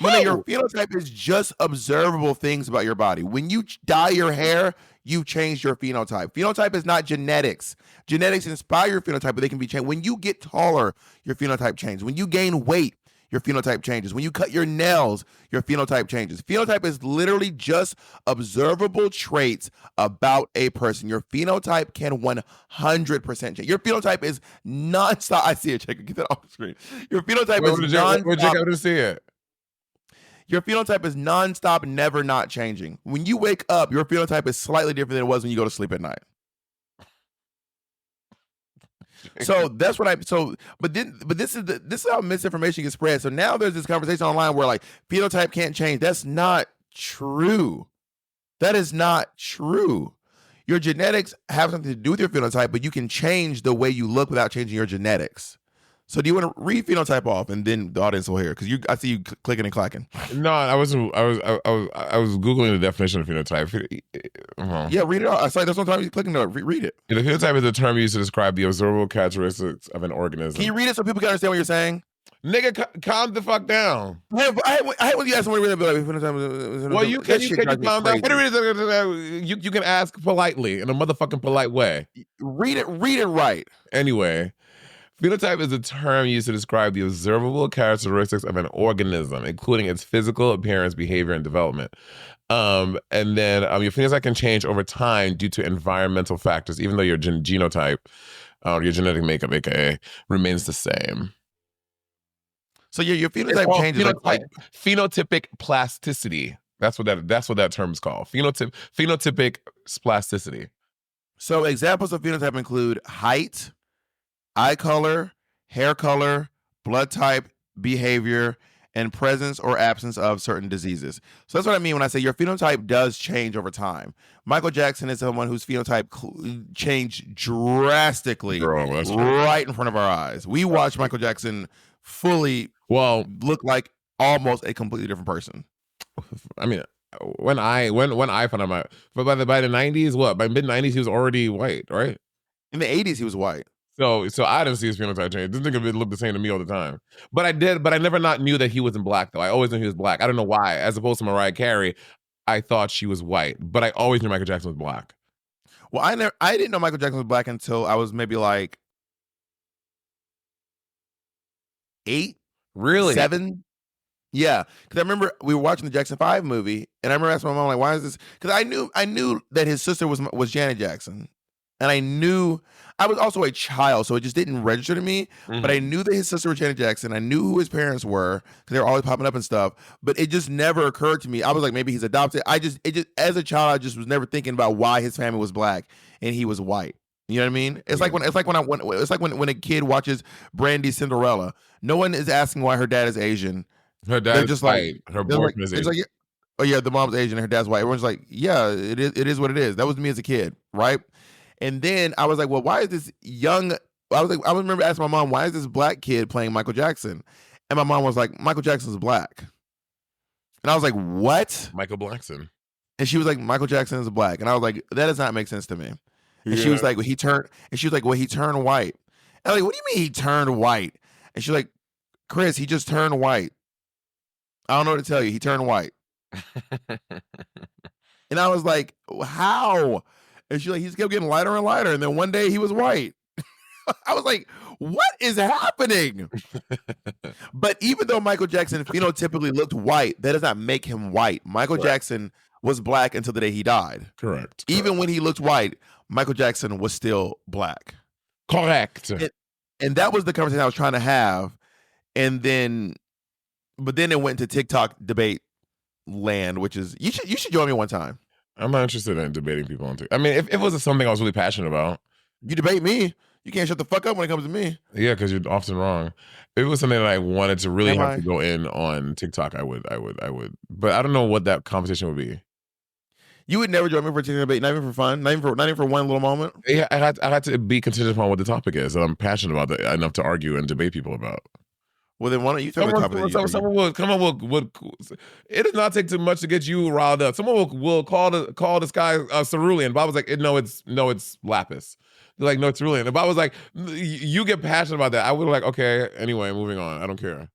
Your phenotype is just observable things about your body. When you dye your hair, you change your phenotype. Phenotype is not genetics. Genetics inspire your phenotype, but they can be changed. When you get taller, your phenotype changes. When you gain weight, your phenotype changes. When you cut your nails, your phenotype changes. Phenotype is literally just observable traits about a person. Your phenotype can 100% change. Your phenotype is nonstop. I see it. Check it. Get that off the screen. Your phenotype is nonstop. I to see it. Your phenotype is nonstop, never not changing. When you wake up, your phenotype is slightly different than it was when you go to sleep at night. So that's what but this is how misinformation gets spread. So now there's this conversation online where like phenotype can't change. That's not true. That is not true. Your genetics have something to do with your phenotype, but you can change the way you look without changing your genetics. So do you want to read phenotype off, and then the audience will hear? Because I see you clicking and clacking. No, I was googling the definition of phenotype. Yeah, read it out. I saw that's one time you're clicking to read it. The phenotype is a term used to describe the observable characteristics of an organism. Can you read it so people can understand what you're saying? Nigga, calm the fuck down. I hate when you ask someone to read it, but like, well, you can calm down. You can ask politely in a motherfucking polite way. Read it right. Anyway. Phenotype is a term used to describe the observable characteristics of an organism, including its physical appearance, behavior, and development. And then your phenotype can change over time due to environmental factors, even though your genotype, your genetic makeup, aka, remains the same. So your phenotype changes. Phenotypic plasticity. That's what that term is called. Phenotypic plasticity. So examples of phenotype include height, eye color, hair color, blood type, behavior, and presence or absence of certain diseases. So that's what I mean when I say your phenotype does change over time. Michael Jackson is someone whose phenotype changed drastically right in front of our eyes. We watched Michael Jackson fully look like almost a completely different person. I mean, when I found out but by the 90s, by mid-90s he was already white, right? In the 80s he was white. So I didn't see his phenotype change. This nigga looked the same to me all the time. But I never knew that he wasn't black though. I always knew he was black. I don't know why. As opposed to Mariah Carey, I thought she was white, but I always knew Michael Jackson was black. Well, I didn't know Michael Jackson was black until I was maybe like 8, really 7. Yeah, because I remember we were watching the Jackson 5 movie, and I remember asking my mom like, "Why is this?" Because I knew that his sister was Janet Jackson. And I knew I was also a child, so it just didn't register to me. Mm-hmm. But I knew that his sister was Janet Jackson. I knew who his parents were because they were always popping up and stuff. But it just never occurred to me. I was like, maybe he's adopted. It just as a child, I just was never thinking about why his family was black and he was white. You know what I mean? It's like when a kid watches Brandy's Cinderella. No one is asking why her dad is Asian. Her dad is just white. Her boyfriend is Asian. Like, oh yeah, the mom's Asian and her dad's white. Everyone's like, yeah, it is what it is. That was me as a kid, right? And then I was like, well, why is this I remember asking my mom, why is this black kid playing Michael Jackson? And my mom was like, Michael Jackson's black. And I was like, what? Michael Blackson. And she was like, Michael Jackson is black. And I was like, that does not make sense to me. And she was like, he turned white. And I'm like, what do you mean he turned white? And she's like, Chris, he just turned white. I don't know what to tell you. He turned white. And I was like, how? And she's like, he just kept getting lighter and lighter. And then one day he was white. I was like, what is happening? But even though Michael Jackson phenotypically looked white, that does not make him white. Michael Jackson was black until the day he died. Correct. Even when he looked white, Michael Jackson was still black. Correct. And that was the conversation I was trying to have. But then it went to TikTok debate land, which is, you should join me one time. I'm not interested in debating people on TikTok. I mean, if it was something I was really passionate about. You debate me. You can't shut the fuck up when it comes to me. Yeah, because you're often wrong. If it was something that I wanted to really Am have I? to go in on TikTok, I would. But I don't know what that conversation would be. You would never join me for a TikTok debate, not even for fun, not even for one little moment. Yeah, I had to be contingent upon what the topic is that I'm passionate about that enough to argue and debate people about. Well, then why don't you tell me the topic that you Someone will come on. Would it does not take too much to get you riled up. Someone will call this guy cerulean. Bob was like, no, it's lapis. They're like, no, it's cerulean. And Bob was like, you get passionate about that. I would like, okay, anyway, moving on. I don't care.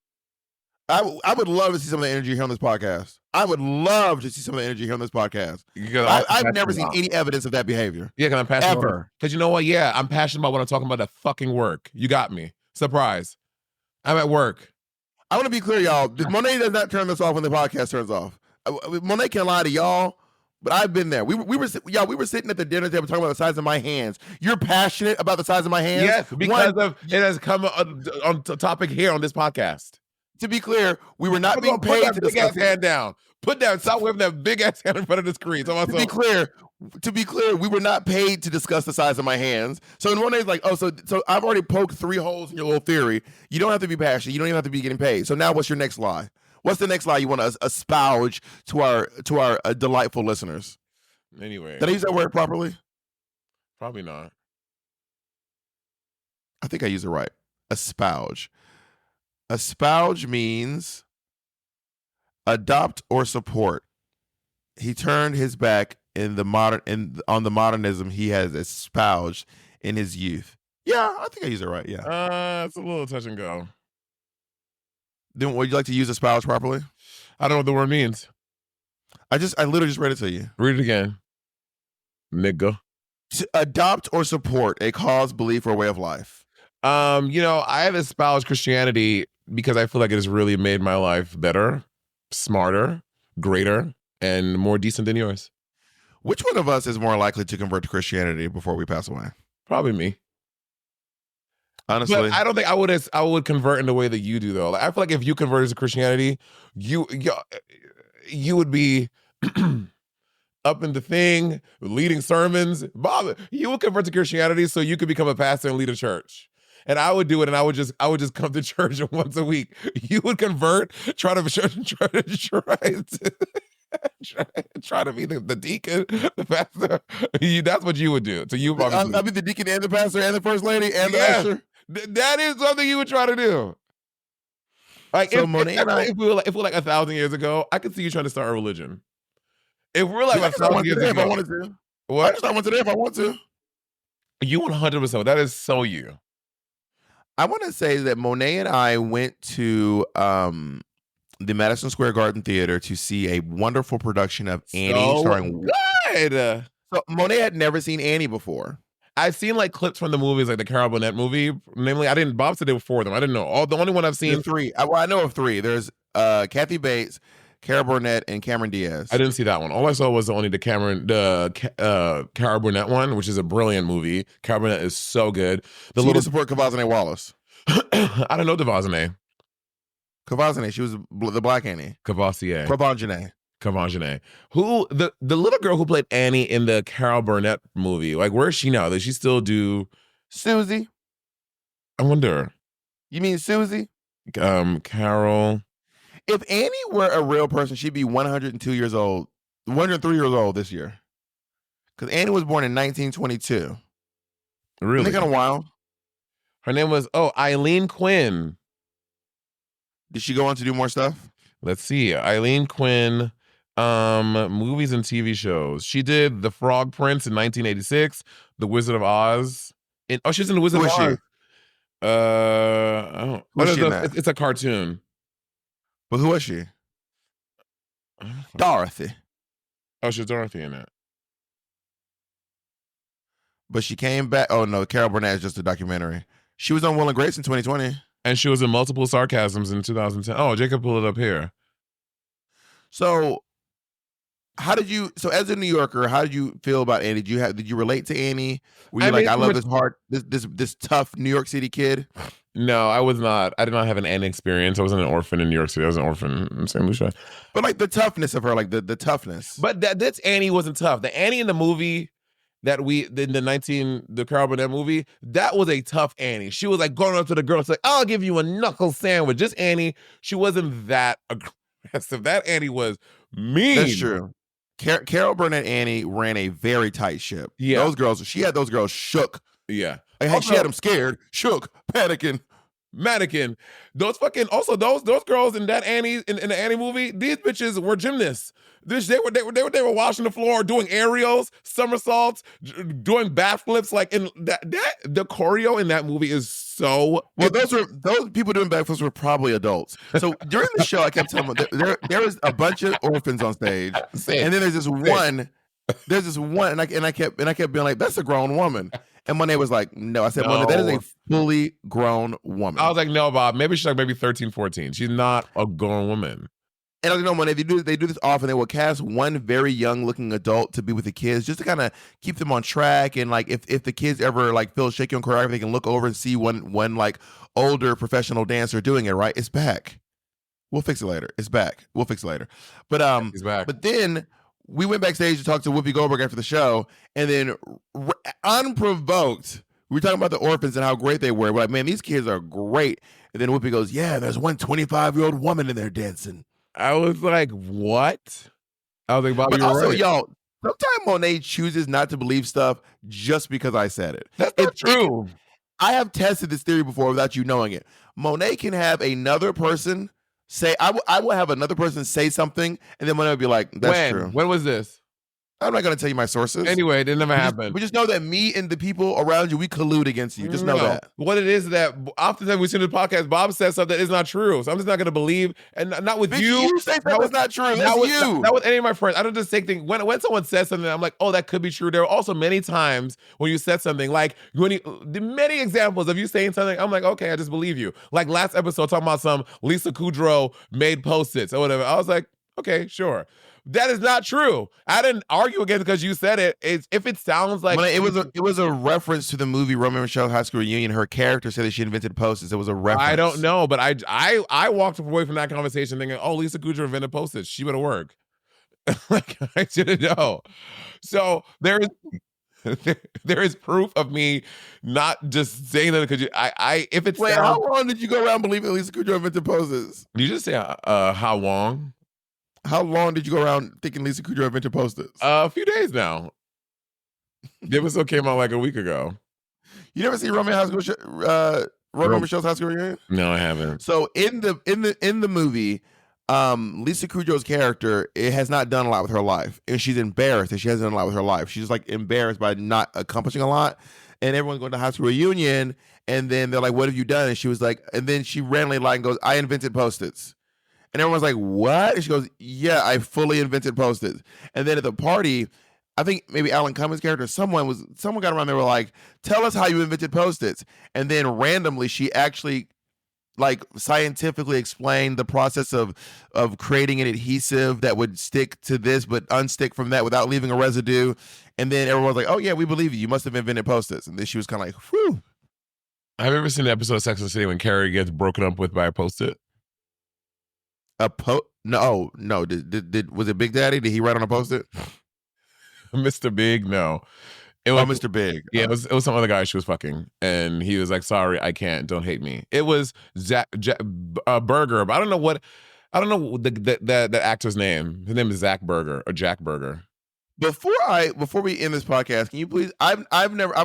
I would love to see some of the energy here on this podcast. I would love to see some of the energy here on this podcast. I've never seen any evidence of that behavior. Yeah, because I'm passionate. Ever. Because you know what? Yeah, I'm passionate about what I'm talking about. That fucking work. You got me. Surprise. I'm at work. I want to be clear, y'all. Monét does not turn this off when the podcast turns off. Monét can lie to y'all, but I've been there. We were sitting at the dinner table talking about the size of my hands. You're passionate about the size of my hands? Yes, because it has come on topic here on this podcast. To be clear, we were not being paid to discuss big ass hand down. Put down. Stop waving that big ass hand in front of the screen. To be clear, we were not paid to discuss the size of my hands. So when Monét's like, oh, so I've already poked 3 holes in your little theory. You don't have to be passionate. You don't even have to be getting paid. So now, what's your next lie? What's the next lie you want to espouse to our delightful listeners? Anyway, did I use that word properly? Probably not. I think I used it right. Espouse. Espouse means adopt or support. He turned his back on the modernism he has espoused in his youth. Yeah, I think I used it right. Yeah. It's a little touch and go. Then would you like to use espouse properly? I don't know what the word means. I literally just read it to you. Read it again. Nigga. To adopt or support a cause, belief, or way of life. I have espoused Christianity because I feel like it has really made my life better, smarter, greater, and more decent than yours. Which one of us is more likely to convert to Christianity before we pass away? Probably me. Honestly, but I don't think I would convert in the way that you do though. Like, I feel like if you converted to Christianity, you would be up in the thing, leading sermons. Bob, you would convert to Christianity so you could become a pastor and lead a church. And I would do it, and I would just come to church once a week. You would convert, try to be the deacon, the pastor. That's what you would do. So you, I'll be the deacon and the pastor and the first lady and the usher. That is something you would try to do. Like so if we were like 1,000 years ago, I could see you trying to start a religion. If we're like 1,000 years ago, if I wanted to. What? I just want today if I want to. You 100%. That is so you. I want to say that Monét and I went to the Madison Square Garden Theater to see a wonderful production of Annie starring. Good. So Monét had never seen Annie before. I've seen like clips from the movies, like the Carol Burnett movie. Namely, Bob said there were 4 of them. I didn't know. The only one I've seen. There's 3. I know of 3. There's Kathy Bates, Carol Burnett, and Cameron Diaz. I didn't see that one. All I saw was the Carol Burnett one, which is a brilliant movie. Carol Burnett is so good. She didn't support Kavazane Wallace. I don't know Devazane. Kavazane, she was the black Annie. Cavassier. Kavangene. Who the little girl who played Annie in the Carol Burnett movie? Like, where is she now? Does she still do Susie? I wonder. You mean Susie? Carol. If Annie were a real person, she'd be 102 years old, 103 years old this year. Because Annie was born in 1922. Really? Isn't that kind of wild? Her name was Eileen Quinn. Did she go on to do more stuff? Let's see. Eileen Quinn, movies and TV shows. She did The Frog Prince in 1986, The Wizard of Oz. She's in The Wizard of Oz. It's a cartoon. But who was she? Dorothy. Oh, she's Dorothy in it. But she came back. Oh no, Carol Burnett is just a documentary. She was on Will and Grace in 2020. And she was in Multiple Sarcasms in 2010. Oh, Jacob pulled it up here. So, as a New Yorker, how did you feel about Annie? Did you relate to Annie? Were you I love this tough New York City kid? No, I was not. I did not have an Annie experience. I wasn't an orphan in New York City. I was an orphan in St. Lucia. But like the toughness of her, like the toughness. But this Annie wasn't tough. The Annie in the movie that in the Carol Burnett movie, that was a tough Annie. She was like going up to the girl, it's like, I'll give you a knuckle sandwich. Just Annie, she wasn't that aggressive. That Annie was mean. That's true. Carol Burnett Annie ran a very tight ship. Yeah. Those girls, she had those girls shook. Yeah. Like, she had them scared, shook, panicking. Mannequin. Those girls in that Annie in the Annie movie, these bitches were gymnasts. They were washing the floor, doing aerials, somersaults, doing backflips. Like in that the choreo in that movie is so well. Those people doing backflips were probably adults. So during the show, I kept telling them there was a bunch of orphans on stage, and then there's this one, and I kept being like, that's a grown woman. And Monét was like, no. I said, no. Monét, that is a fully grown woman. I was like, no, Bob. Maybe she's like maybe 13, 14. She's not a grown woman. And I was like, no, Monét, they do this often. They will cast one very young looking adult to be with the kids just to kind of keep them on track. And like if the kids ever like feel shaky on choreography, they can look over and see one like older professional dancer doing it, right? It's back. We'll fix it later. It's back. We'll fix it later. But it's back. But then we went backstage to talk to Whoopi Goldberg after the show, and then unprovoked, we were talking about the orphans and how great they were. We're like, man, these kids are great. And then Whoopi goes, yeah, there's one 25-year-old woman in there dancing. I was like, what? I was like, Bob, but you're also, right. Y'all, sometimes Monét chooses not to believe stuff just because I said it. That's not true. I have tested this theory before without you knowing it. Monét can have another person say, I will have another person say something, and then Monét will be like, that's true. When was this? I'm not going to tell you my sources. Anyway, it didn't ever happen. We just know that me and the people around you, we collude against you. Just know that. What it is that oftentimes we see in the podcast, Bob says something that is not true. So I'm just not going to believe, and not with Bitch, you. You say something's not true. That's you. Not with any of my friends. I don't just say things. When someone says something, I'm like, oh, that could be true. There are also many times when you said something, like the many examples of you saying something, I'm like, okay, I just believe you. Like last episode, talking about some Lisa Kudrow made Post-its or whatever. I was like, okay, sure. That is not true. I didn't argue against it because you said it. If it sounds like it was a reference to the movie Romeo and Michelle's High School Reunion. Her character said that she invented Post-its. It was a reference. I don't know, but I walked away from that conversation thinking, oh, Lisa Kudrow invented Post-its. She better work. Like I didn't know. So there is proof of me not just saying that because if it's wait, how long did you go around believing Lisa Kudrow invented Post-its? You just say how long? How long did you go around thinking Lisa Kudrow invented Post-its? A few days now. The episode came out like a week ago. You never see Romeo and Michelle's High School Reunion? No, I haven't. So in the movie, Lisa Kudrow's character has not done a lot with her life, and she's embarrassed that she hasn't done a lot with her life. She's like embarrassed by not accomplishing a lot, and everyone's going to high school reunion, and then they're like, "What have you done?" And she was like, and then she randomly lied and goes, "I invented Post-its." And everyone's like, what? And she goes, yeah, I fully invented Post-its. And then at the party, I think maybe Alan Cummings' character, someone got around, they were like, tell us how you invented Post-its. And then randomly, she actually like scientifically explained the process of creating an adhesive that would stick to this but unstick from that without leaving a residue. And then everyone's like, oh yeah, we believe you. You must have invented Post-its. And then she was kind of like, whew. Have you ever seen the episode of Sex and the City when Carrie gets broken up with by a Post-it? No. Did was it Big Daddy? Did he write on a Post-it? Mr. Big, no. It was Mr. Big. Yeah, it was some other guy she was fucking, and he was like, "Sorry, I can't. Don't hate me." It was Berger, but I don't know the actor's name. His name is Zach Berger or Jack Berger. Before we end this podcast, can you please? I've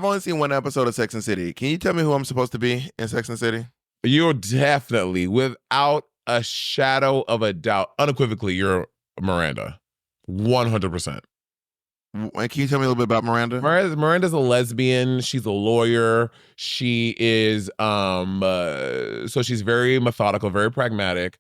only seen one episode of Sex and the City. Can you tell me who I'm supposed to be in Sex and the City? You're definitely, without a shadow of a doubt, unequivocally, you're Miranda. 100%. And can you tell me a little bit about Miranda? Miranda's a lesbian. She's a lawyer. She is so she's very methodical, very pragmatic.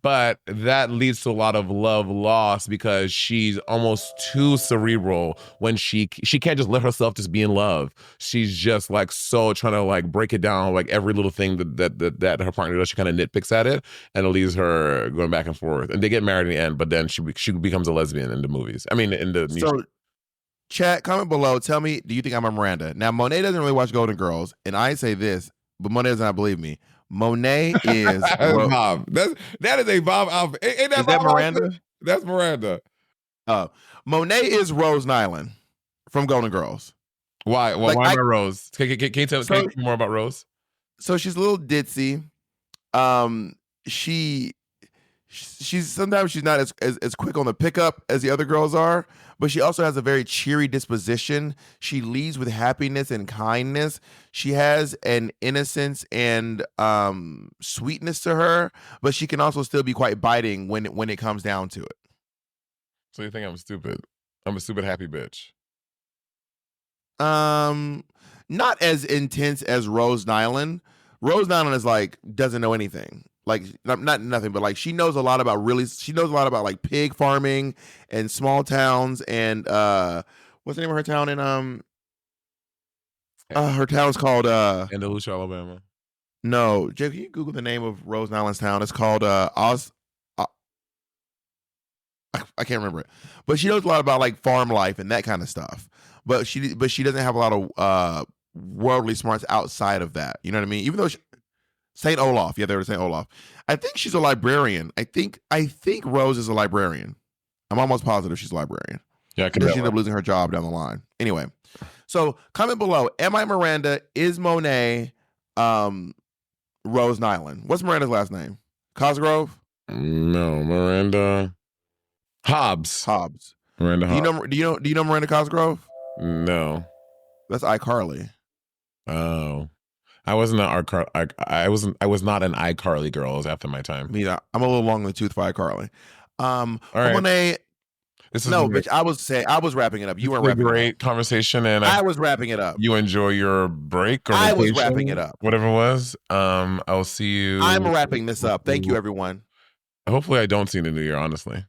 But that leads to a lot of love lost because she's almost too cerebral when she can't just let herself just be in love. She's just like so trying to like break it down, like every little thing that her partner does. She kind of nitpicks at it, and it leaves her going back and forth. And they get married in the end, but then she becomes a lesbian in the movies. I mean, in the so. Chat, comment below. Tell me, do you think I'm a Miranda? Now, Monét doesn't really watch Golden Girls, and I say this, but Monét does not believe me. Monét is Bob. That is a Bob outfit. Ain't that is Bob that Miranda? Outfit? That's Miranda. Monét is Rose Nyland from Golden Girls. Why? Well, Like, why am I Rose? Can you tell So- me more about Rose? So she's a little ditzy. She's sometimes she's not as quick on the pickup as the other girls are, but she also has a very cheery disposition. She leads with happiness and kindness. She has an innocence and sweetness to her, but she can also still be quite biting when it comes down to it. So you think I'm stupid? I'm a stupid happy bitch. Not as intense as Rose Nyland. Rose Nyland is like doesn't know anything. Like not nothing, but like she knows a lot about like pig farming and small towns and what's the name of her town in her town's called Andalusia, Alabama. No, Jay, can you Google the name of Rose Nyland's town? It's called I can't remember it. But she knows a lot about like farm life and that kind of stuff. But she doesn't have a lot of worldly smarts outside of that. You know what I mean? Even though St. Olaf. Yeah, they were St. Olaf. I think she's a librarian. I think Rose is a librarian. I'm almost positive she's a librarian. Yeah, I can. She ended up losing her job down the line. Anyway, so comment below. Am I Miranda? Is Monet Rose Nyland? What's Miranda's last name? Cosgrove? No, Miranda Hobbs. Miranda Hobbs. Do you know Miranda Cosgrove? No. That's iCarly. Oh. I wasn't I was not an iCarly girl. It was after my time. Me, I'm a little long in the tooth for iCarly. All right. Monet. This is No, bitch. I was wrapping it up. You weren't wrapping it up. Great conversation, and I was wrapping it up. You enjoy your break or I was vacation, wrapping it up. whatever it was. I'll see you. I'm wrapping this up. Thank you, everyone. Hopefully, I don't see you in the new year. Honestly,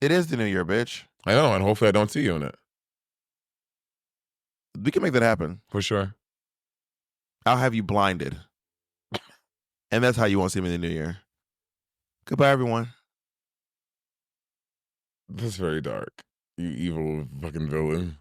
it is the new year, bitch. I know, and hopefully, I don't see you in it. We can make that happen for sure. I'll have you blinded, and that's how you won't see me in the new year. Goodbye, everyone. That's very dark. You evil fucking villain.